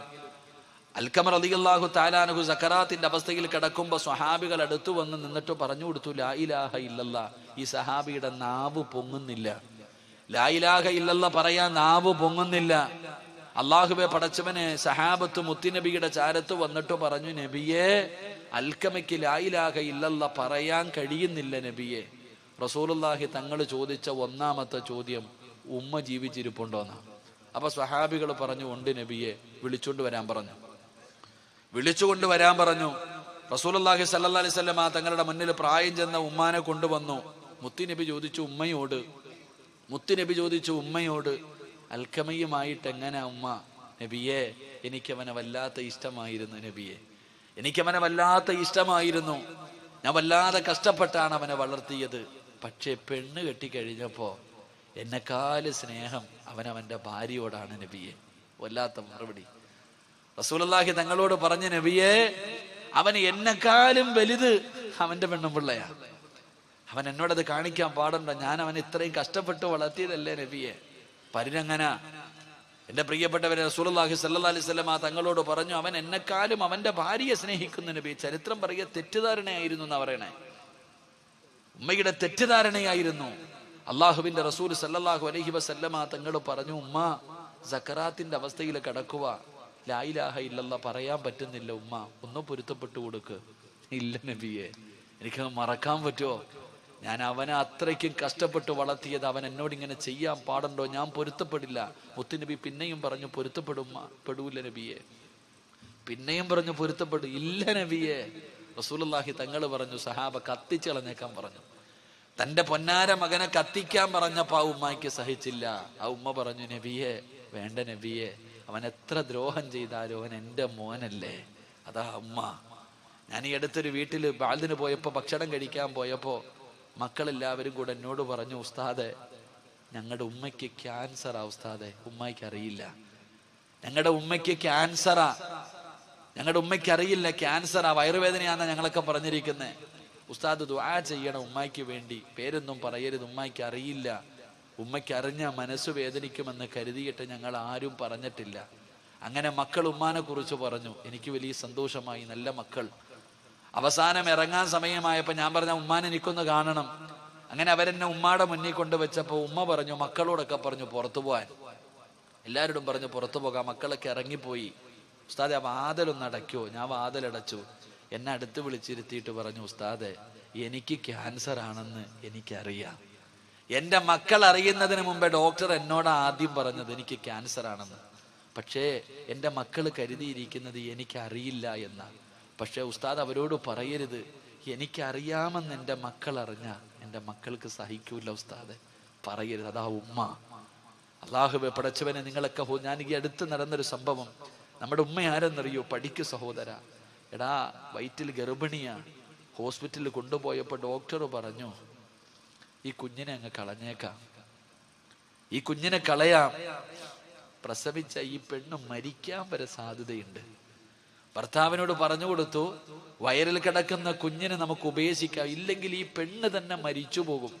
അൽഖമ റളിയല്ലാഹു തആല അൻഹു സക്കറാത്തിന്റെ അവസ്ഥയിൽ കിടക്കുമ്പോൾ സ്വഹാബികൾ അടുത്തു വന്ന് നിന്നിട്ട് പറഞ്ഞു കൊടുത്തു, ലാ ഇലാഹ ഇല്ലല്ലാ. ഈ സഹാബിയുടെ നാവ് പൊങ്ങുന്നില്ല, ലാ ഇലാഹ ഇല്ലല്ലാ പറയാൻ നാവ് പൊങ്ങുന്നില്ല. അള്ളാഹുവെ പടച്ചവനെ, സഹാബത്ത് മുത്തുനബിയുടെ ചാരത്ത് വന്നിട്ട് പറഞ്ഞു, നബിയെ, അൽക്കമയ്ക്ക് ലാ ഇലാഹ ഇല്ലല്ലാ പറയാൻ കഴിയുന്നില്ല നബിയെ. റസൂലുള്ളാഹി തങ്ങൾ ചോദിച്ച 1ാമത്തെ ചോദ്യം, ഉമ്മ ജീവിച്ചിരിപ്പുണ്ടോന്നാ. അപ്പൊ സ്വഹാബികൾ പറഞ്ഞു, ഉണ്ട് നബിയെ. വിളിച്ചുകൊണ്ട് വരാൻ പറഞ്ഞു. റസൂലുള്ളാഹി സ്വല്ലല്ലാഹി അലൈഹി വസല്ലം തങ്ങളുടെ മുന്നിൽ പ്രായം ചെന്ന ഉമ്മാനെ കൊണ്ടുവന്നു. മുത്തുനബി ചോദിച്ചു ഉമ്മയോട്, അൽക്കമയുമായിട്ട് എങ്ങനെ ഉമ്മ? നബിയെ, എനിക്കവനെ വല്ലാത്ത ഇഷ്ടമായിരുന്നു നബിയെ, എനിക്കവനെ വല്ലാത്ത ഇഷ്ടമായിരുന്നു. ഞാൻ വല്ലാതെ കഷ്ടപ്പെട്ടാണ് അവനെ വളർത്തിയത്. പക്ഷെ പെണ്ണ് കെട്ടിക്കഴിഞ്ഞപ്പോ എന്നെക്കാല് സ്നേഹം അവനവന്റെ ഭാര്യയോടാണ് നബിയെ. വല്ലാത്ത മറുപടി. റസൂലുള്ളാഹി തങ്ങളോട് പറഞ്ഞ, നബിയെ, അവന് എന്നെക്കാലും വലുത് അവന്റെ പെണ്ണും പിള്ളയാ. അവൻ എന്നോടത് കാണിക്കാൻ പാടുണ്ടോ? ഞാൻ അവൻ ഇത്രയും കഷ്ടപ്പെട്ട് വളർത്തിയതല്ലേ നബിയെ. പരിരങ്ങന. എന്റെ പ്രിയപ്പെട്ടവരെ, റസൂലുള്ളാഹി സ്വല്ലല്ലാഹി അലൈഹി വസല്ലം തങ്ങളോട് പറഞ്ഞു, അവൻ എന്നെക്കാളും അവന്റെ ഭാര്യയെ സ്നേഹിക്കുന്ന നബി. ചരിത്രം പറയുക, തെറ്റിദ്ധാരണയായിരുന്നു എന്നാ പറയണേ. ഉമ്മയുടെ തെറ്റിദ്ധാരണയായിരുന്നു. അള്ളാഹുവിന്റെ റസൂൽ സല്ലല്ലാഹു അലൈഹി വസല്ലം തങ്ങൾ പറഞ്ഞു, ഉമ്മ സക്കറാത്തിന്റെ അവസ്ഥയിൽ കിടക്കുക, ലാ ഇലാഹ ഇല്ലല്ലാ പറയാൻ പറ്റുന്നില്ല ഉമ്മ, ഒന്ന് പൊരുത്തപ്പെട്ടു കൊടുക്ക്. ഇല്ല നബിയെ, എനിക്ക് മറക്കാൻ പറ്റുമോ? ഞാൻ അവനെ അത്രയ്ക്കും കഷ്ടപ്പെട്ട് വളർത്തിയത്, അവൻ എന്നോട് ഇങ്ങനെ ചെയ്യാൻ പാടുണ്ടോ? ഞാൻ പൊരുത്തപ്പെടില്ല. മുത്തുനബി പിന്നെയും പറഞ്ഞു, പെടൂല നബിയെ. പിന്നെയും പറഞ്ഞു, പൊരുത്തപ്പെടും. ഇല്ല നബിയെ. റസൂലുള്ളാഹി തങ്ങൾ പറഞ്ഞു, സഹാബ കത്തിച്ചളഞ്ഞേക്കാൻ പറഞ്ഞു. തന്റെ പൊന്നാര മകനെ കത്തിക്കാൻ പറഞ്ഞപ്പോ ആ ഉമ്മയ്ക്ക് സഹിച്ചില്ല. ആ ഉമ്മ പറഞ്ഞു, നബിയെ, വേണ്ട നബിയെ, അവൻ എത്ര ദ്രോഹം ചെയ്താലും അവൻ എൻ്റെ മോനല്ലേ. അതാ ഉമ്മ. ഞാൻ ഈ അടുത്തൊരു വീട്ടിൽ ബാലിന് പോയപ്പോ, ഭക്ഷണം കഴിക്കാൻ പോയപ്പോ മക്കളെല്ലാവരും കൂടെ എന്നോട് പറഞ്ഞു, ഉസ്താദെ ഞങ്ങളുടെ ഉമ്മയ്ക്ക് ക്യാൻസറാ ഉസ്താദെ, ഉമ്മയ്ക്ക് അറിയില്ല. ഞങ്ങളുടെ ഉമ്മയ്ക്ക് ക്യാൻസറാ, ഞങ്ങളുടെ ഉമ്മയ്ക്ക് അറിയില്ല ക്യാൻസറാ, വയറുവേദനയാണെന്നാ ഞങ്ങളൊക്കെ പറഞ്ഞിരിക്കുന്നത്. ഉസ്താദ് ദുആ ചെയ്യണം ഉമ്മയ്ക്ക് വേണ്ടി, പേരൊന്നും പറയരുത്, ഉമ്മയ്ക്ക് അറിയില്ല, ഉമ്മയ്ക്ക് അറിഞ്ഞ മനസ്സ് വേദനിക്കുമെന്ന് കരുതിയിട്ട് ഞങ്ങൾ ആരും പറഞ്ഞിട്ടില്ല. അങ്ങനെ മക്കൾ ഉമ്മാനെ കുറിച്ച് പറഞ്ഞു. എനിക്ക് വലിയ സന്തോഷമായി, നല്ല മക്കൾ. അവസാനം ഇറങ്ങാൻ സമയമായപ്പോൾ ഞാൻ പറഞ്ഞ ഉമ്മാനെ എനിക്കൊന്ന് കാണണം. അങ്ങനെ അവരെന്നെ ഉമ്മാടെ മുന്നിൽ കൊണ്ടുവച്ചപ്പോൾ ഉമ്മ പറഞ്ഞു, മക്കളോടൊക്കെ പറഞ്ഞു പുറത്തു പോകാൻ. എല്ലാവരോടും പറഞ്ഞു പുറത്തു പോകാം. മക്കളൊക്കെ ഇറങ്ങിപ്പോയി. ഉസ്താദെ ആ വാതിലൊന്ന് അടയ്ക്കോ? ഞാൻ വാതിലടച്ചു. എന്നെ അടുത്ത് വിളിച്ചിരുത്തിയിട്ട് പറഞ്ഞു, ഉസ്താദെ എനിക്ക് ക്യാൻസർ ആണെന്ന് എനിക്കറിയാം. എൻ്റെ മക്കൾ അറിയുന്നതിന് മുമ്പേ ഡോക്ടർ എന്നോട് ആദ്യം പറഞ്ഞത് എനിക്ക് ക്യാൻസർ ആണെന്ന്. പക്ഷേ എൻ്റെ മക്കൾ കരുതിയിരിക്കുന്നത് എനിക്കറിയില്ല എന്നാണ്. പക്ഷേ ഉസ്താദ് അവരോട് പറയരുത്, എനിക്കറിയാമെന്ന് എൻ്റെ മക്കൾ അറിഞ്ഞാൽ എൻ്റെ മക്കൾക്ക് സഹിക്കൂല ഉസ്താദെ, പറയരുത്. അതാ ഉമ്മ. അല്ലാഹുവേ പടച്ചവനെ, നിങ്ങളൊക്കെ ഞാൻ ഈ അടുത്ത് നടന്നൊരു സംഭവം. നമ്മുടെ ഉമ്മ ആരെന്നറിയോ? പഠിക്കു സഹോദര. എടാ വയറ്റിൽ ഗർഭിണിയാ. ഹോസ്പിറ്റലിൽ കൊണ്ടുപോയപ്പോൾ ഡോക്ടർ പറഞ്ഞു, ഈ കുഞ്ഞിനെ അങ്ങ് കളഞ്ഞേക്കാം, ഈ കുഞ്ഞിനെ കളയാം. പ്രസവിച്ച ഈ പെണ്ണ് മരിക്കാൻ വരെ സാധ്യതയുണ്ട്. ഭർത്താവിനോട് പറഞ്ഞു കൊടുത്തു, വയറിൽ കിടക്കുന്ന കുഞ്ഞിനെ നമുക്ക് ഉപേക്ഷിക്കാം, ഇല്ലെങ്കിൽ ഈ പെണ്ണ് തന്നെ മരിച്ചു പോകും.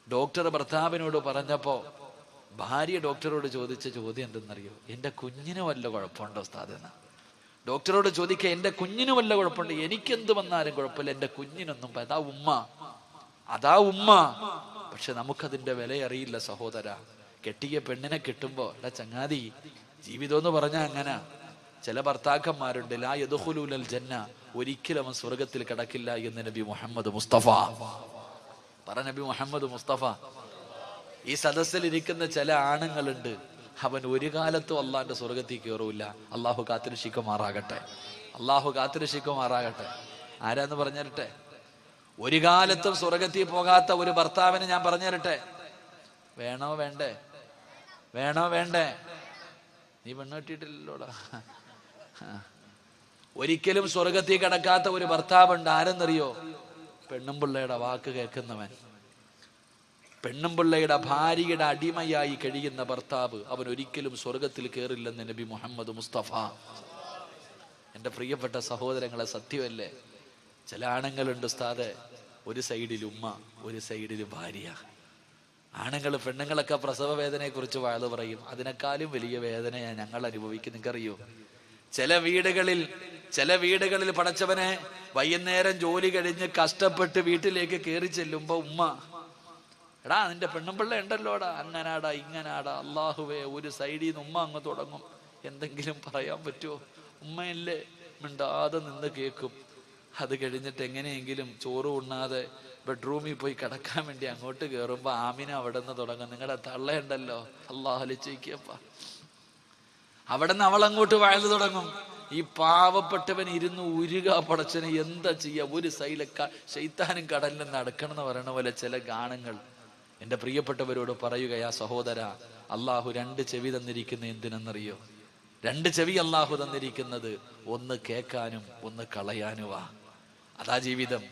ഡോക്ടർ ഭർത്താവിനോട് പറഞ്ഞപ്പോ ഭാര്യ ഡോക്ടറോട് ചോദിച്ച ചോദ്യം എന്തെന്നറിയോ? എൻ്റെ കുഞ്ഞിന് വല്ല കുഴപ്പമുണ്ടോ ഉസ്താദെന്ന് ഡോക്ടറോട് ചോദിക്കുക. എൻ്റെ കുഞ്ഞിന് വല്ല കുഴപ്പമുണ്ട്? എനിക്കെന്ത് വന്നാലും കുഴപ്പമില്ല, എൻ്റെ കുഞ്ഞിനൊന്നും. അതാ ഉമ്മ, അതാ ഉമ്മ. പക്ഷെ നമുക്കതിൻ്റെ വില അറിയില്ല സഹോദര. കെട്ടിയ പെണ്ണിനെ കിട്ടുമ്പോ എടാ ചങ്ങാതി, ജീവിതം എന്ന് പറഞ്ഞാൽ അങ്ങനെ. ചില ഭർത്താക്കന്മാരുണ്ട്, ലാ യദ്ഖുലൂനൽ ജന്ന, ഒരിക്കലും അവൻ സ്വർഗത്തിൽ കിടക്കില്ല എന്ന് നബി മുഹമ്മദ് മുസ്തഫ പറ. നബി മുഹമ്മദ് മുസ്തഫ. ഈ സദസ്സിൽ ഇരിക്കുന്ന ചില ആണുങ്ങളുണ്ട്, അവൻ ഒരു കാലത്തും അള്ളാന്റെ സ്വർഗത്തിൽ കയറൂല. അള്ളാഹു കാത്തിരക്ഷിക്കുമാറാകട്ടെ, അള്ളാഹു കാത്തിരക്ഷിക്കുമാറാകട്ടെ. ആരാന്ന് പറഞ്ഞിരട്ടെ? ഒരു കാലത്തും സ്വർഗത്തിൽ പോകാത്ത ഒരു ഭർത്താവിനെ ഞാൻ പറഞ്ഞിരട്ടെ. വേണോ വേണ്ടേ? വേണോ വേണ്ടേ? നീ പെണ്ണ് കെട്ടിയിട്ടില്ലല്ലോടാ. ഒരിക്കലും സ്വർഗത്തിൽ കിടക്കാത്ത ഒരു ഭർത്താവുണ്ട്. ആരെന്നറിയോ? പെണ്ണും പിള്ളയുടെ വാക്ക് കേൾക്കുന്നവൻ, പെണ്ണും പിള്ളയുടെ ഭാര്യയുടെ അടിമയായി കഴിയുന്ന ഭർത്താവ്, അവൻ ഒരിക്കലും സ്വർഗത്തിൽ കയറില്ലെന്ന് നബി മുഹമ്മദ് മുസ്തഫ. എൻ്റെ പ്രിയപ്പെട്ട സഹോദരങ്ങളെ, സത്യമല്ലേ? ചില ആണുങ്ങളുണ്ട് ഉസ്താദെ, ഒരു സൈഡിൽ ഉമ്മ, ഒരു സൈഡിൽ ഭാര്യ. ആണുങ്ങൾ പെണ്ണുങ്ങളൊക്കെ പ്രസവ വേദനയെ കുറിച്ച് വാഴ്ന്നു പറയും. അതിനേക്കാളും വലിയ വേദനയാണ് ഞങ്ങൾ അനുഭവിക്കും. നിങ്ങൾക്കറിയോ? ചില വീടുകളിൽ പടച്ചവനെ വൈകുന്നേരം ജോലി കഴിഞ്ഞ് കഷ്ടപ്പെട്ട് വീട്ടിലേക്ക് കയറി ചെല്ലുമ്പോ ഉമ്മ, എടാ നിന്റെ പെണ്ണുമ്പിള്ള ഉണ്ടല്ലോടാ, അങ്ങനാടാ ഇങ്ങനാടാ. അള്ളാഹുവേ, ഒരു സൈഡിൽ നിന്ന് ഉമ്മ അങ്ങ് തുടങ്ങും. എന്തെങ്കിലും പറയാൻ പറ്റുമോ? ഉമ്മയല്ലേ, മിണ്ടാതെ നിന്ന് കേൾക്കും. അത് കഴിഞ്ഞിട്ട് എങ്ങനെയെങ്കിലും ചോറ് ഉണ്ണാതെ ബെഡ്റൂമിൽ പോയി കിടക്കാൻ വേണ്ടി അങ്ങോട്ട് കയറുമ്പോ ആമിന അവിടെ നിന്ന് തുടങ്ങും. നിങ്ങളുടെ തള്ളയുണ്ടല്ലോ, അള്ളാഹു അലിച്ചേക്കപ്പ. അവിടെ നിന്ന് അവൾ അങ്ങോട്ട് വാഴ്ന്നു തുടങ്ങും. ഈ പാവപ്പെട്ടവൻ ഇരുന്ന് ഉരുക. പടച്ചനെ എന്താ ചെയ്യാ? ഒരു സൈലക്ക ശൈത്താനും കടലിൽ നടക്കണം എന്ന് പറയണ പോലെ ചില ഗാനങ്ങൾ. എൻ്റെ പ്രിയപ്പെട്ടവരോട് പറയുകയാ സഹോദര, അള്ളാഹു രണ്ട് ചെവി തന്നിരിക്കുന്ന എന്തിനെന്നറിയോ? രണ്ട് ചെവി അള്ളാഹു തന്നിരിക്കുന്നത് ഒന്ന് കേൾക്കാനും ഒന്ന് കളയാനുവാ. അതാ ജീവിതം.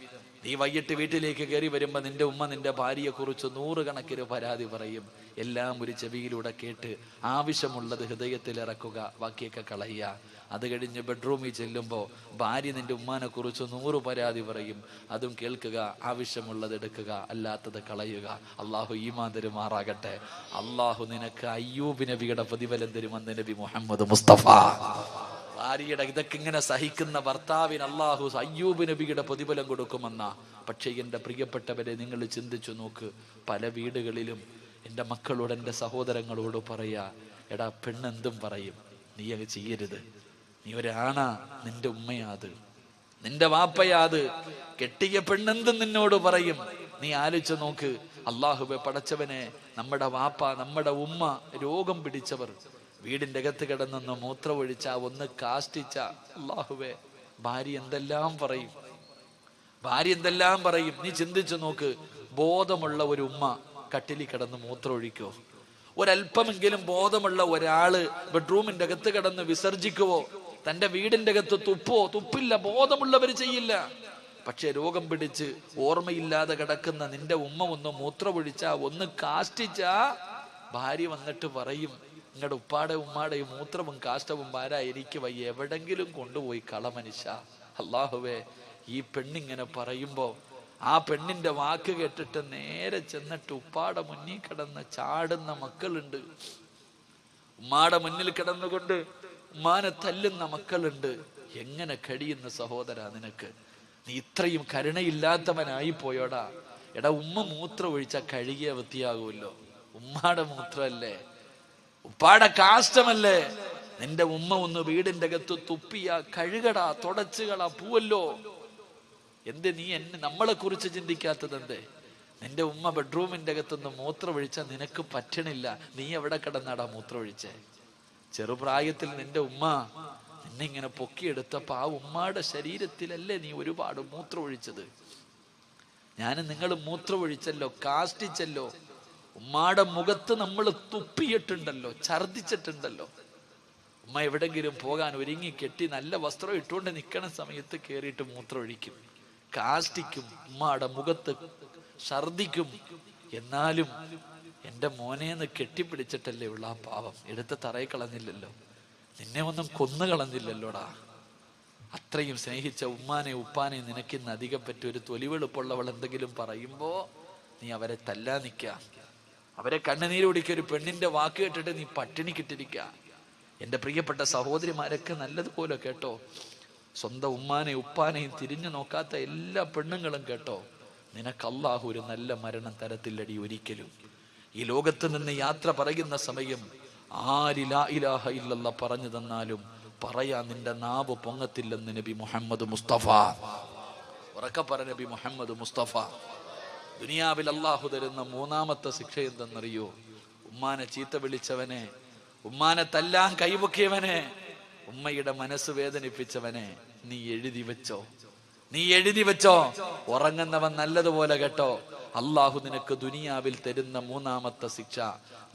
നീ വൈകിട്ട് വീട്ടിലേക്ക് കയറി വരുമ്പോ നിന്റെ ഉമ്മ നിന്റെ ഭാര്യയെ കുറിച്ച് 100 കണക്കിന് പരാതി പറയും. എല്ലാം ഒരു ചെവിയിലൂടെ കേട്ട് ആവശ്യമുള്ളത് ഹൃദയത്തിൽ ഇറക്കുക, ബാക്കിയൊക്കെ കളയുക. അത് കഴിഞ്ഞ് ബെഡ്റൂമിൽ ചെല്ലുമ്പോൾ ഭാര്യ നിന്റെ ഉമ്മാനെ കുറിച്ച് 100 പരാതി പറയും. അതും കേൾക്കുക, ആവശ്യമുള്ളത് എടുക്കുക, അല്ലാത്തത് കളയുക. അള്ളാഹു ഈമാൻ തരുമാറാകട്ടെ. അള്ളാഹു നിനക്ക് അയ്യൂബ് നബിയുടെ പ്രതിഫലം തരുമെന്ന് നബി മുഹമ്മദ് മുസ്തഫ. ഭാര്യയുടെ ഇതൊക്കെ ഇങ്ങനെ സഹിക്കുന്ന ഭർത്താവിന് അള്ളാഹു അയ്യൂബ് നബിയുടെ പ്രതിഫലം കൊടുക്കുമെന്ന. പക്ഷേ എൻ്റെ പ്രിയപ്പെട്ടവരെ, നിങ്ങൾ ചിന്തിച്ചു നോക്ക്. പല വീടുകളിലും എൻ്റെ മക്കളോട്, എൻ്റെ സഹോദരങ്ങളോട് പറയാ, എടാ പെണ്ണെന്തും പറയും, നീ അത് ചെയ്യരുത്. നീ ഒരാണാ, നിന്റെ ഉമ്മയാത്, നിന്റെ വാപ്പയാത്. കെട്ടിയ പെണ്ണെന്തും നിന്നോട് പറയും. നീ ആലോചിച്ച് നോക്ക്. അള്ളാഹുവെ പടച്ചവനെ, നമ്മുടെ വാപ്പ, നമ്മുടെ ഉമ്മ രോഗം പിടിച്ചവർ വീടിൻ്റെ അകത്ത് കിടന്നൊന്ന് മൂത്രമൊഴിച്ച, ഒന്ന് കാഷ്ടിച്ച, അള്ളാഹുവേ, ഭാര്യ എന്തെല്ലാം പറയും, ഭാര്യ എന്തെല്ലാം പറയും. നീ ചിന്തിച്ചു നോക്ക്. ബോധമുള്ള ഒരു ഉമ്മ കട്ടിലിൽ കിടന്ന് മൂത്രമൊഴിക്കോ? ഒരല്പമെങ്കിലും ബോധമുള്ള ഒരാള് ബെഡ്റൂമിന്റെ അകത്ത് കിടന്ന് വിസർജിക്കുവോ? തന്റെ വീടിന്റെ അകത്ത് തുപ്പോ? തുപ്പില്ല. ബോധമുള്ളവർ ചെയ്യില്ല. പക്ഷെ രോഗം പിടിച്ച് ഓർമ്മയില്ലാതെ കിടക്കുന്ന നിന്റെ ഉമ്മ ഒന്ന് മൂത്രമൊഴിച്ചാ, ഒന്ന് കാഷ്ടിച്ചാ, ഭാര്യ വന്നിട്ട് പറയും, നിങ്ങളുടെ ഉപ്പാടെ ഉമ്മാടെ മൂത്രവും കാഷ്ടവും വാരാ എനിക്ക് വയ്യ, എവിടെങ്കിലും കൊണ്ടുപോയി കളമനുഷ്യ. അല്ലാഹുവേ, ഈ പെണ്ണിങ്ങനെ പറയുമ്പോ ആ പെണ്ണിന്റെ വാക്ക് കേട്ടിട്ട് നേരെ ചെന്നിട്ട് ഉപ്പാടെ മുന്നിൽ കിടന്ന് ചാടുന്ന മക്കളുണ്ട്, ഉമ്മാടെ മുന്നിൽ കിടന്നുകൊണ്ട് ഉമ്മാനെ തല്ലുന്ന മക്കളുണ്ട്. എങ്ങനെ കഴിയുന്ന സഹോദരാ നിനക്ക്? നീ ഇത്രയും കരുണയില്ലാത്തവനായി പോയോടാ. എടാ, ഉമ്മ മൂത്രം ഒഴിച്ചാൽ കഴുകിയ വൃത്തിയാകുമല്ലോ. ഉമ്മാടെ മൂത്രമല്ലേ, ഉപ്പാടെ കാഷ്ടമല്ലേ. നിന്റെ ഉമ്മ ഒന്ന് വീടിന്റെ അകത്ത് തുപ്പിയ കഴുകടാ, തുടച്ചുകളാ, പൂവല്ലോ. എന്ത് നീ നമ്മളെ കുറിച്ച് ചിന്തിക്കാത്തത് എന്തേ? നിന്റെ ഉമ്മ ബെഡ്റൂമിന്റെ അകത്തുനിന്ന് മൂത്രം ഒഴിച്ചാൽ നിനക്ക് പറ്റണില്ല, നീ എവിടെ കിടന്നാടാ മൂത്രം ഒഴിച്ചേ? ചെറുപ്രായത്തിൽ നിന്റെ ഉമ്മ നിന്നെ ഇങ്ങനെ പൊക്കിയെടുത്തപ്പോ ആ ഉമ്മാടെ ശരീരത്തിലല്ലേ നീ ഒരുപാട് മൂത്രം ഒഴിച്ചത്? ഞാനും നിങ്ങൾ മൂത്രം ഒഴിച്ചല്ലോ, കാഷ്ടിച്ചല്ലോ, ഉമ്മാടെ മുഖത്ത് നമ്മൾ തുപ്പിയിട്ടുണ്ടല്ലോ, ഛർദിച്ചിട്ടുണ്ടല്ലോ. ഉമ്മ എവിടെങ്കിലും പോകാൻ ഒരുങ്ങി കെട്ടി നല്ല വസ്ത്രം ഇട്ടുകൊണ്ട് നിൽക്കണ സമയത്ത് കയറിയിട്ട് മൂത്രം ഒഴിക്കും, കാഷ്ടിക്കും, ഉമ്മാടെ മുഖത്ത് ഛർദിക്കും. എന്നാലും എൻ്റെ മോനേന്ന് കെട്ടിപ്പിടിച്ചിട്ടല്ലേ ഉള്ള ആ പാവം, എടുത്ത് തറയിൽ കളഞ്ഞില്ലല്ലോ, നിന്നെ ഒന്നും കൊന്നു കളഞ്ഞില്ലല്ലോടാ. അത്രയും സ്നേഹിച്ച ഉമ്മാനെ ഉപ്പാനെ നിനക്കിന്ന് അധികം പറ്റി ഒരു തൊലിവെളുപ്പുള്ളവൾ എന്തെങ്കിലും പറയുമ്പോ നീ അവരെ തല്ലാ നിൽക്ക, അവരെ കണ്ണുനീര് കുടിക്കുക. ഒരു പെണ്ണിന്റെ വാക്ക് കേട്ടിട്ട് നീ പട്ടിണി കിട്ടിരിക്ക. എൻ്റെ പ്രിയപ്പെട്ട സഹോദരിമാരൊക്കെ നല്ലതുപോലെ കേട്ടോ, സ്വന്തം ഉമ്മാനെയും ഉപ്പാനെയും തിരിഞ്ഞു നോക്കാത്ത എല്ലാ പെണ്ണുങ്ങളും കേട്ടോ, നിനക്ക് അല്ലാഹു ഒരു നല്ല മരണം തരത്തില്ലടി ഒരിക്കലും. ഈ ലോകത്ത് നിന്ന് യാത്ര പറയുന്ന സമയം ആര് ലാ ഇലാഹ ഇല്ലല്ലാഹ് പറഞ്ഞു തന്നാലും പറയാൻ നിന്റെ നാവ് പൊങ്ങത്തില്ലെന്ന് നബി മുഹമ്മദ് മുസ്തഫ. ഉറക്കെ പറ, നബി മുഹമ്മദ് മുസ്തഫ. ദുനിയാവിൽ അല്ലാഹു തരുന്ന മൂന്നാമത്തെ ശിക്ഷ എന്തെന്നറിയോ? ഉമ്മാനെ ചീത്ത വിളിച്ചവനെ, ഉമ്മാനെ തല്ലാൻ കൈപൊക്കിയവനെ, ഉമ്മയുടെ മനസ്സ് വേദനിപ്പിച്ചവനെ നീ എഴുതി വെച്ചോ, നീ എഴുതി വെച്ചോ. ഉറങ്ങുന്നവൻ നല്ലതുപോലെ കേട്ടോ, അല്ലാഹു നിനക്ക് ദുനിയാവിൽ തരുന്ന മൂന്നാമത്തെ ശിക്ഷ,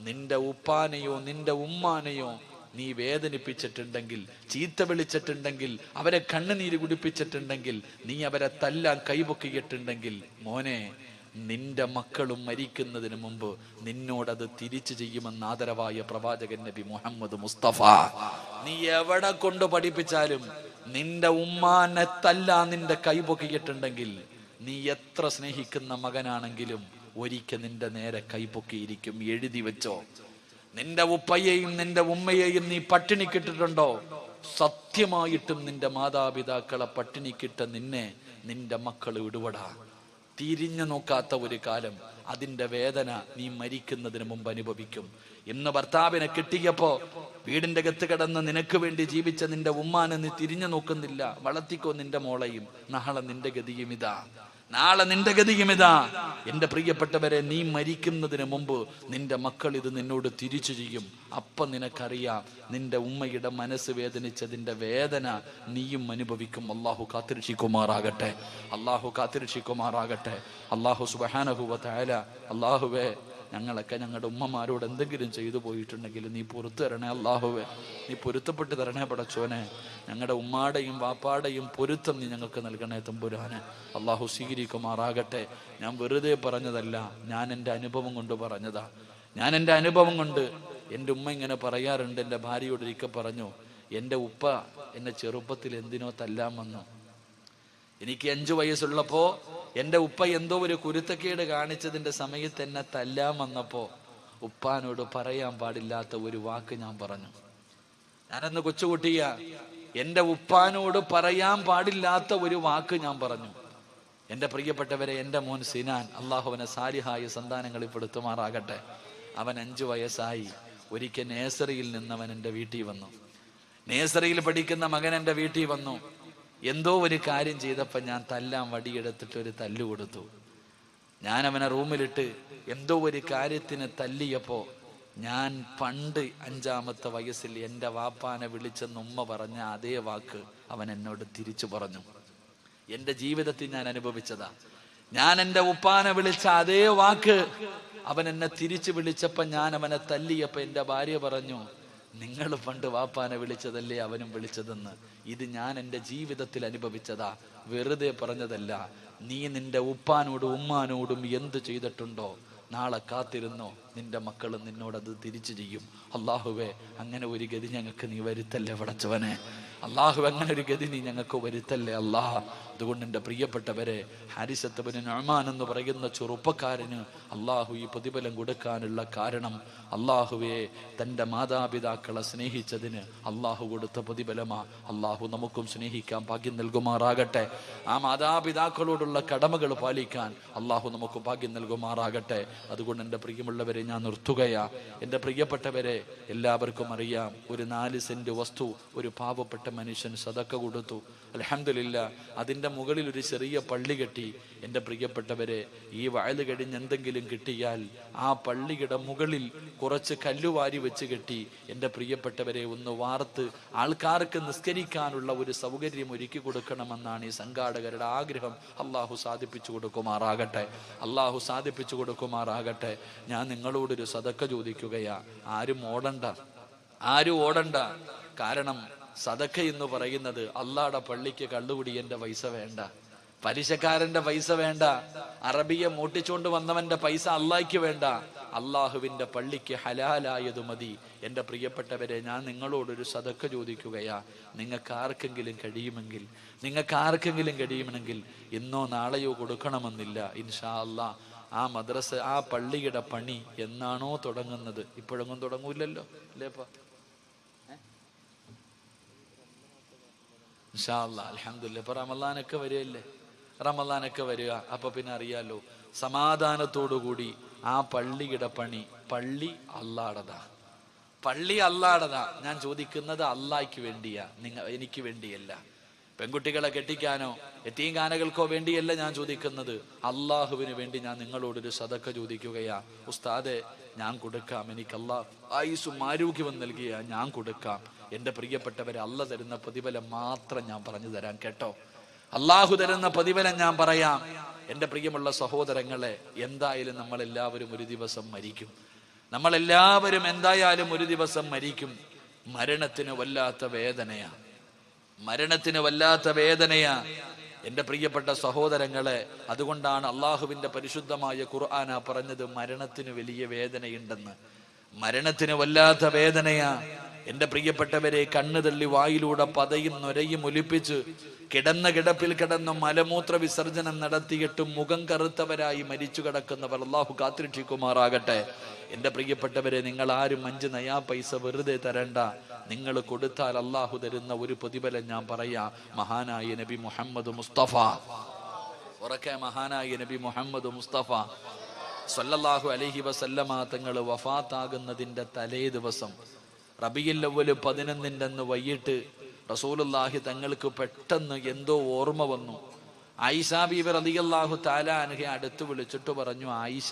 നിന്റെ ഉപ്പാനെയോ നിന്റെ ഉമ്മാനെയോ നീ വേദനിപ്പിച്ചിട്ടുണ്ടെങ്കിൽ, ചീത്ത വിളിച്ചിട്ടുണ്ടെങ്കിൽ, അവരെ കണ്ണുനീര് കുടിപ്പിച്ചിട്ടുണ്ടെങ്കിൽ, നീ അവരെ തല്ലാൻ കൈപൊക്കിയിട്ടുണ്ടെങ്കിൽ, മോനെ, നിന്റെ മക്കളും മരിക്കുന്നതിന് മുമ്പ് നിന്നോടത് തിരിച്ചു ചെയ്യുമെന്ന് ആദരവായ പ്രവാചകൻ നബി മുഹമ്മദ് മുസ്തഫ. നീ എവിടെ കൊണ്ട് പഠിപ്പിച്ചാലും നിന്റെ ഉമ്മാനെ തല്ലാൻ നിന്റെ കൈപൊക്കിയിട്ടുണ്ടെങ്കിൽ, നീ എത്ര സ്നേഹിക്കുന്ന മകനാണെങ്കിലും ഒരിക്കൽ നിന്റെ നേരെ കൈപൊക്കിയിരിക്കും. എഴുതി വെച്ചോ. നിന്റെ ഉപ്പയെയും നിന്റെ ഉമ്മയെയും നീ പട്ടിണിക്കിട്ടിട്ടുണ്ടോ? സത്യമായിട്ടും നിന്റെ മാതാപിതാക്കളെ പട്ടിണിക്കിട്ട നിന്നെ നിന്റെ മക്കൾ വിടുവടാ. തിരിഞ്ഞു നോക്കാത്ത ഒരു കാലം, അതിന്റെ വേദന നീ മരിക്കുന്നതിന് മുമ്പ് അനുഭവിക്കും. ഇന്ന് ഭർത്താവിനെ കിട്ടിയപ്പോ വീടിന്റെ അകത്ത് കിടന്ന് നിനക്ക് വേണ്ടി ജീവിച്ച നിന്റെ ഉമ്മാനെ നീ തിരിഞ്ഞു നോക്കുന്നില്ല. വളർത്തിക്കോ നിന്റെ മോളെയും. നാളെ നിന്റെ ഗതിയും ഇതാ, നാളെ നിന്റെ ഗതിയും ഇതാ. എന്റെ പ്രിയപ്പെട്ടവരെ, നീ മരിക്കുന്നതിന് മുമ്പ് നിന്റെ മക്കൾ ഇത് നിന്നോട് തിരിച്ചു ചെയ്യും. അപ്പം നിനക്കറിയാം നിന്റെ ഉമ്മയുടെ മനസ്സ് വേദനിച്ചതിന്റെ വേദന നീയും അനുഭവിക്കും. അല്ലാഹു കാത്തിരക്ഷിക്കുമാറാകട്ടെ, അല്ലാഹു കാത്തിരക്ഷിക്കുമാറാകട്ടെ. അല്ലാഹു സുബ്ഹാനഹു വ തആല, അല്ലാഹുവേ, ഞങ്ങളൊക്കെ ഞങ്ങളുടെ ഉമ്മമാരോട് എന്തെങ്കിലും ചെയ്തു പോയിട്ടുണ്ടെങ്കിൽ നീ പൊറുത്തു തരണേ അല്ലാഹുവേ, നീ പൊരുത്തപ്പെട്ട് തരണേ പടച്ചോനെ. ഞങ്ങളുടെ ഉമ്മാടെയും വാപ്പാടെയും പൊരുത്തം നീ ഞങ്ങൾക്ക് നൽകണേ തമ്പുരാനെ. അല്ലാഹു സ്വീകരിക്കുമാറാകട്ടെ. ഞാൻ വെറുതെ പറഞ്ഞതല്ല, ഞാൻ എൻ്റെ അനുഭവം കൊണ്ട് പറഞ്ഞതാ. ഞാൻ എൻ്റെ അനുഭവം കൊണ്ട്, എൻ്റെ ഉമ്മ ഇങ്ങനെ പറയാറുണ്ട്. എൻ്റെ ഭാര്യയോട് ഒരിക്കൽ പറഞ്ഞു, എൻ്റെ ഉപ്പ എന്നെ ചെറുപ്പത്തിൽ എന്തിനോ തല്ലാൻ വന്നു. എനിക്ക് 5 വയസ്സുള്ളപ്പോ എൻ്റെ ഉപ്പ എന്തോ ഒരു കുരുത്തക്കേട് കാണിച്ചതിൻ്റെ സമയത്ത് എന്നെ തല്ലാൻ വന്നപ്പോ ഉപ്പാനോട് പറയാൻ പാടില്ലാത്ത ഒരു വാക്ക് ഞാൻ പറഞ്ഞു. ഞാനന്ന് കൊച്ചുകുട്ടിയ, എൻ്റെ ഉപ്പാനോട് പറയാൻ പാടില്ലാത്ത ഒരു വാക്ക് ഞാൻ പറഞ്ഞു. എൻ്റെ പ്രിയപ്പെട്ടവരെ, എൻ്റെ മോൻ സിനാൻ, അള്ളാഹു അവനെ സാലിഹായ സന്താനങ്ങളിൽ പെടുത്തുമാറാകട്ടെ. അവൻ 5 വയസ്സായി. ഒരിക്കൽ നേഴ്സറിയിൽ നിന്നവൻ എൻ്റെ വീട്ടിൽ വന്നു. നേഴ്സറിയിൽ പഠിക്കുന്ന മകൻ എൻ്റെ വീട്ടിൽ വന്നു. എന്തോ ഒരു കാര്യം ചെയ്തപ്പോൾ ഞാൻ തല്ലാൻ വടിയെടുത്തിട്ട് ഒരു തല്ലു കൊടുത്തു. ഞാൻ അവനെ റൂമിലിട്ട് എന്തോ ഒരു കാര്യത്തിന് തല്ലിയപ്പോ ഞാൻ പണ്ട് 5-ാമത്തെ വയസ്സിൽ എൻ്റെ വാപ്പാനെ വിളിച്ചെന്ന് ഉമ്മ പറഞ്ഞ അതേ വാക്ക് അവൻ എന്നോട് തിരിച്ചു പറഞ്ഞു. എൻ്റെ ജീവിതത്തിൽ ഞാൻ അനുഭവിച്ചതാ. ഞാൻ എൻ്റെ ഉപ്പാനെ വിളിച്ച അതേ വാക്ക് അവൻ എന്നെ തിരിച്ചു വിളിച്ചപ്പോ ഞാൻ അവനെ തല്ലിയപ്പോ എൻ്റെ ഭാര്യ പറഞ്ഞു, നിങ്ങൾ പണ്ട് വാപ്പാനെ വിളിച്ചതല്ലേ അവനും വിളിച്ചതെന്ന്. ഇത് ഞാൻ എൻ്റെ ജീവിതത്തിൽ അനുഭവിച്ചതാ, വെറുതെ പറഞ്ഞതല്ല. നീ നിന്റെ ഉപ്പാനോടും ഉമ്മാനോടും എന്ത് ചെയ്തിട്ടുണ്ടോ, നാളെ കാത്തിരുന്നോ, നിന്റെ മക്കളും നിന്നോടത് തിരിച്ചു ചെയ്യും. അള്ളാഹുവേ, അങ്ങനെ ഒരു ഗതി ഞങ്ങൾക്ക് നീ വരുത്തല്ലേ പടച്ചവനെ. അള്ളാഹു, അങ്ങനെ ഒരു ഗതി നീ ഞങ്ങൾക്ക് വരുത്തല്ലേ അള്ളാഹ്. അതുകൊണ്ട് എൻ്റെ പ്രിയപ്പെട്ടവരെ, ഹാരിസത്ത് ബിൻ നുഅ്മാൻ എന്ന് പറയുന്ന ചെറുപ്പക്കാരന് അള്ളാഹു ഈ പ്രതിഫലം കൊടുക്കാനുള്ള കാരണം, അള്ളാഹുവെ തൻ്റെ മാതാപിതാക്കളെ സ്നേഹിച്ചതിന് അള്ളാഹു കൊടുത്ത പ്രതിഫലമാ. അള്ളാഹു നമുക്കും സ്നേഹിക്കാൻ ഭാഗ്യം നൽകുമാറാകട്ടെ. ആ മാതാപിതാക്കളോടുള്ള കടമകൾ പാലിക്കാൻ അള്ളാഹു നമുക്ക് ഭാഗ്യം നൽകുമാറാകട്ടെ. അതുകൊണ്ട് എൻ്റെ പ്രിയമുള്ളവരെ, ഞാൻ നിർത്തുകയാ. എൻ്റെ പ്രിയപ്പെട്ടവരെ, എല്ലാവർക്കും അറിയാം, ഒരു 4 സെന്റ് വസ്തു ഒരു പാവപ്പെട്ട മനുഷ്യൻ സദക്ക കൊടുത്തു. അൽഹംദുലില്ലാഹ്, അതിൻ്റെ മുകളിൽ ഒരു ചെറിയ പള്ളി കെട്ടി. എൻ്റെ പ്രിയപ്പെട്ടവരെ, ഈ വയല് കഴിഞ്ഞ് എന്തെങ്കിലും കിട്ടിയാൽ ആ പള്ളിയുടെ മുകളിൽ കുറച്ച് കല്ലുവാരി വെച്ച് കെട്ടി, എൻ്റെ പ്രിയപ്പെട്ടവരെ, ഒന്ന് വാർത്ത് ആൾക്കാർക്ക് നിസ്കരിക്കാനുള്ള ഒരു സൗകര്യം ഒരുക്കി കൊടുക്കണമെന്നാണ് ഈ സംഘാടകരുടെ ആഗ്രഹം. അള്ളാഹു സാധിപ്പിച്ചു കൊടുക്കുമാറാകട്ടെ. അള്ളാഹു സാധിപ്പിച്ചു കൊടുക്കുമാറാകട്ടെ. ഞാൻ നിങ്ങളോടൊരു സദക്ക ചോദിക്കുകയാ. ആരും ഓടണ്ട. കാരണം സദക്ക എന്ന് പറയുന്നത് അള്ളാഹുടെ പള്ളിക്ക് കള്ളുകുടിയന്റെ പൈസ വേണ്ട, പലിശക്കാരന്റെ പൈസ വേണ്ട, അറബിയെ മോട്ടിച്ചുകൊണ്ട് വന്നവന്റെ പൈസ അള്ളാഹ്ക്ക് വേണ്ട. അള്ളാഹുവിന്റെ പള്ളിക്ക് ഹലാലായത് മതി. എൻ്റെ പ്രിയപ്പെട്ടവരെ, ഞാൻ നിങ്ങളോടൊരു സദക്ക ചോദിക്കുകയാ. നിങ്ങൾക്ക് ആർക്കെങ്കിലും കഴിയുമെങ്കിൽ ഇന്നോ നാളെയോ കൊടുക്കണമെന്നില്ല. ഇൻഷാ അള്ളാഹ് ആ മദ്രസ, ആ പള്ളിയുടെ പണി എന്നാണോ തുടങ്ങുന്നത്, ഇപ്പോഴൊന്നും തുടങ്ങൂല്ലല്ലോ അല്ലേപ്പാ? ഇൻഷാ അല്ലാഹ് അൽഹംദുലില്ലാഹ്. ഇപ്പൊ റമളാനൊക്കെ വരിക. അപ്പൊ പിന്നെ അറിയാലോ, സമാധാനത്തോടുകൂടി ആ പള്ളിയുടെ പണി, പള്ളി അള്ളാടതാ. ഞാൻ ചോദിക്കുന്നത് അള്ളാഹ്ക്ക് വേണ്ടിയാ, എനിക്ക് വേണ്ടിയല്ല. പെൺകുട്ടികളെ കെട്ടിക്കാനോ യതീംഖാനകൾക്കോ വേണ്ടിയല്ല ഞാൻ ചോദിക്കുന്നത്, അള്ളാഹുവിന് വേണ്ടി ഞാൻ നിങ്ങളോടൊരു സദക്ക ചോദിക്കുകയാ. ഉസ്താദെ, ഞാൻ കൊടുക്കാം, എനിക്ക് അള്ളാഹ് ആയുസ്സും ആരോഗ്യവും നൽകിയ ഞാൻ കൊടുക്കാം. എൻ്റെ പ്രിയപ്പെട്ടവരെ, അള്ളാഹ് തരുന്ന പ്രതിഫലം മാത്രം ഞാൻ പറഞ്ഞു തരാം കേട്ടോ. അള്ളാഹു തരുന്ന പ്രതിഫലം ഞാൻ പറയാം. എൻ്റെ പ്രിയമുള്ള സഹോദരങ്ങളെ, എന്തായാലും നമ്മളെല്ലാവരും ഒരു ദിവസം മരിക്കും. മരണത്തിന് വല്ലാത്ത വേദനയാ എൻ്റെ പ്രിയപ്പെട്ട സഹോദരങ്ങളെ. അതുകൊണ്ടാണ് അള്ളാഹുവിന്റെ പരിശുദ്ധമായ ഖുർആന പറഞ്ഞത്, മരണത്തിന് വലിയ വേദനയുണ്ടെന്ന്. മരണത്തിന് വല്ലാത്ത വേദനയാ എൻ്റെ പ്രിയപ്പെട്ടവരെ. കണ്ണു തള്ളി വായിലൂടെ പതയും നൊരയും ഒലിപ്പിച്ച് കിടന്ന കിടപ്പിൽ കിടന്ന് മലമൂത്ര വിസർജനം നടത്തിയിട്ടും മുഖം കറുത്തവരായി മരിച്ചു കിടക്കുന്നവർ അള്ളാഹു കാത്തിരക്ഷിക്കുമാറാകട്ടെ. എൻ്റെ പ്രിയപ്പെട്ടവരെ, നിങ്ങൾ ആരും 5 നയാ പൈസ വെറുതെ തരണ്ട. നിങ്ങൾ കൊടുത്താൽ അള്ളാഹു തരുന്ന ഒരു പ്രതിഫലം ഞാൻ പറയാ. മഹാനായ നബി മുഹമ്മദ് മുസ്തഫ സല്ലല്ലാഹു അലൈഹി വസല്ലമ തങ്ങൾ വഫാത്താകുന്നതിന്റെ തലേ ദിവസം റബീഉൽ അവ്വൽ 11 അന്ന് വൈകിട്ട് റസൂലുള്ളാഹി തങ്ങൾക്ക് പെട്ടെന്ന് എന്തോ ഓർമ്മ വന്നു. ആയിഷ ബീബി റളിയല്ലാഹു തആല അൻഹയെ അടുത്ത് വിളിച്ചിട്ട് പറഞ്ഞു, ആയിഷ,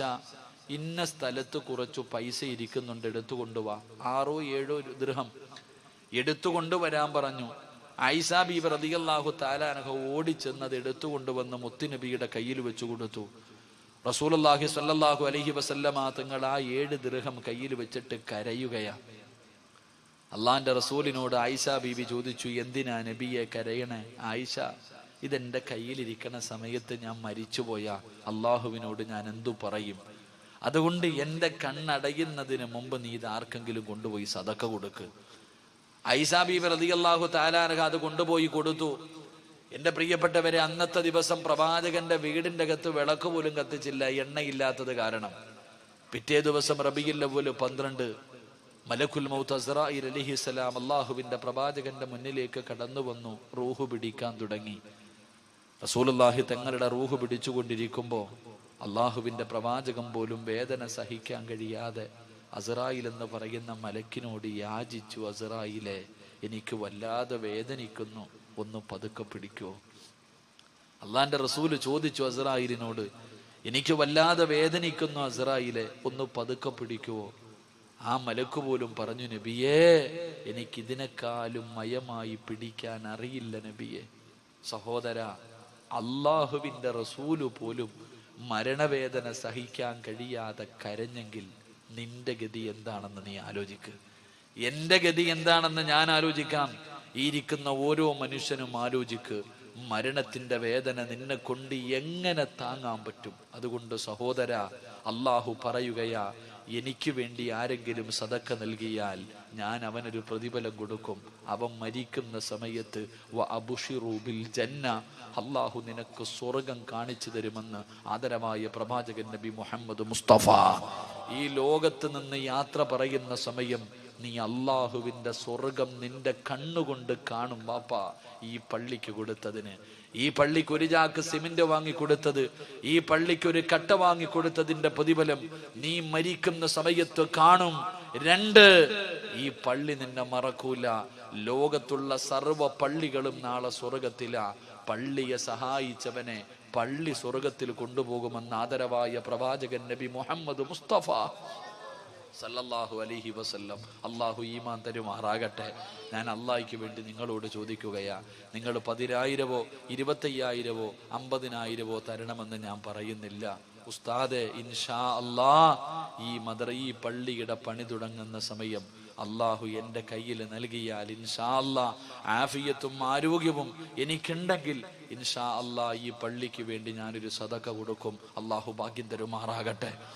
ഇന്ന സ്ഥലത്ത് കുറച്ചു പൈസ ഇരിക്കുന്നുണ്ട്, എടുത്തുകൊണ്ടുവാ. 6-7 ദിർഹം എടുത്തുകൊണ്ടുവരാൻ പറഞ്ഞു. ആയിഷ ബീബി റളിയല്ലാഹു തആല അൻഹ ഓടിച്ചെന്നത് എടുത്തുകൊണ്ടുവന്ന് മുത്തുനബിയുടെ കയ്യിൽ വെച്ചു കൊടുത്തു. റസൂലുള്ളാഹി സ്വല്ലല്ലാഹു അലൈഹി വസല്ലമ തങ്ങൾ ആ 7 ദിർഹം കയ്യിൽ വെച്ചിട്ട് കരയുകയാ. അള്ളാന്റെ റസൂലിനോട് ആയിഷ ബീബി ചോദിച്ചു, എന്തിനാ നബിയെ കരയണേ? ആയിഷ, ഇതെന്റെ കയ്യിലിരിക്കണ സമയത്ത് ഞാൻ മരിച്ചുപോയാ അള്ളാഹുവിനോട് ഞാൻ എന്തു പറയും? അതുകൊണ്ട് എൻ്റെ കണ്ണടയുന്നതിന് മുമ്പ് നീ ഇത് ആർക്കെങ്കിലും കൊണ്ടുപോയി സദക്ക കൊടുക്ക്. ആയിഷ ബീബി റളിയല്ലാഹു തആല അൻഹ അത് കൊണ്ടുപോയി കൊടുത്തു. എൻ്റെ പ്രിയപ്പെട്ടവരെ, അന്നത്തെ ദിവസം പ്രവാചകന്റെ വീടിന്റെ അകത്ത് വിളക്ക് പോലും കത്തിച്ചില്ല, എണ്ണയില്ലാത്തത് കാരണം. പിറ്റേ ദിവസം റബീഉൽ അവ്വൽ 12 മലക്കുൽ മൗത്ത് അസ്റായീൽ അലൈഹിസ്സലാം അള്ളാഹുവിന്റെ പ്രവാചകന്റെ മുന്നിലേക്ക് കടന്നു വന്നു, റൂഹ് പിടിക്കാൻ തുടങ്ങി. റസൂലുള്ളാഹി തങ്ങളുടെ റൂഹ് പിടിച്ചുകൊണ്ടിരിക്കുമ്പോൾ അള്ളാഹുവിന്റെ പ്രവാചകൻ പോലും വേദന സഹിക്കാൻ കഴിയാതെ അസ്റായീൽ എന്ന് പറയുന്ന മലക്കിനോട് യാചിച്ചു, അസ്റായീലെ, എനിക്ക് വല്ലാതെ വേദനിക്കുന്നു, ഒന്ന് പതുക്കെ പിടിക്കോ? അള്ളാന്റെ റസൂല് ചോദിച്ചു അസ്റായീലിനോട്, എനിക്ക് വല്ലാതെ വേദനിക്കുന്നു അസ്റായീലെ, ഒന്ന് പതുക്കെ പിടിക്കുവോ? ആ മലക്ക് പോലും പറഞ്ഞു, നബിയേ, എനിക്കിതിനേക്കാളും മയമായി പിടിക്കാൻ അറിയില്ല നബിയെ. സഹോദര, അള്ളാഹുവിന്റെ റസൂല് പോലും മരണവേദന സഹിക്കാൻ കഴിയാതെ കരഞ്ഞെങ്കിൽ നിന്റെ ഗതി എന്താണെന്ന് നീ ആലോചിക്ക്. എന്റെ ഗതി എന്താണെന്ന് ഞാൻ ആലോചിക്കാം. ഈ ഇരിക്കുന്ന ഓരോ മനുഷ്യനും ആലോചിക്ക്. മരണത്തിന്റെ വേദന നിന്നെ കൊണ്ട് എങ്ങനെ താങ്ങാൻ പറ്റും? അതുകൊണ്ട് സഹോദര, അള്ളാഹു പറയുകയാ, എനിക്ക് വേണ്ടി ആരെങ്കിലും സദക്ക നൽകിയാൽ ഞാൻ അവനൊരു പ്രതിഫലം കൊടുക്കും. അവൻ മരിക്കുന്ന സമയത്ത് വഅബ്ശിറൂ ബിൽ ജന്ന, അള്ളാഹു നിനക്ക് സ്വർഗം കാണിച്ചു തരുമെന്ന് ആദരവായ പ്രവാചകൻ നബി മുഹമ്മദ് മുസ്തഫ ഈ ലോകത്ത് നിന്ന് യാത്ര പറയുന്ന സമയം നീ അള്ളാഹുവിൻ്റെ സ്വർഗം നിന്റെ കണ്ണുകൊണ്ട് കാണും. വാപ്പാ, ഈ പള്ളിക്ക് കൊടുത്തതിന്, ഈ പള്ളിക്ക് ഒരു ചാക്ക് സിമന്റ് വാങ്ങിക്കൊടുത്തത്, ഈ പള്ളിക്ക് ഒരു കട്ട വാങ്ങിക്കൊടുത്തതിന്റെ പ്രതിഫലം നീ മരിക്കുന്ന സമയത്ത് കാണും. 2, ഈ പള്ളി നിന്നെ മറക്കൂല. ലോകത്തുള്ള സർവ്വ പള്ളികളും നാളെ സ്വർഗത്തിലാ. പള്ളിയെ സഹായിച്ചവനെ പള്ളി സ്വർഗത്തിൽ കൊണ്ടുപോകുമെന്ന് ആദരവായ പ്രവാചകൻ നബി മുഹമ്മദ് മുസ്തഫ സല്ലല്ലാഹു അലൈഹി വസല്ലം. അള്ളാഹു ഈമാൻ തരുമാറാകട്ടെ. ഞാൻ അള്ളാഹിക്ക് വേണ്ടി നിങ്ങളോട് ചോദിക്കുകയാ, നിങ്ങൾ 10,000-വോ 25,000-വോ 50,000-വോ തരണമെന്ന് ഞാൻ പറയുന്നില്ല. ഉസ്താദെ, ഇൻഷാ അല്ലാ ഈ പള്ളിയുടെ പണി തുടങ്ങുന്ന സമയം അള്ളാഹു എൻ്റെ കയ്യിൽ നൽകിയാൽ ഇൻഷാ അല്ലാ ആഫിയത്തും ആരോഗ്യവും എനിക്കുണ്ടെങ്കിൽ ഇൻഷാ അല്ലാ ഈ പള്ളിക്ക് വേണ്ടി ഞാനൊരു സദഖ കൊടുക്കും. അള്ളാഹു ഭാഗ്യം തരുമാറാകട്ടെ.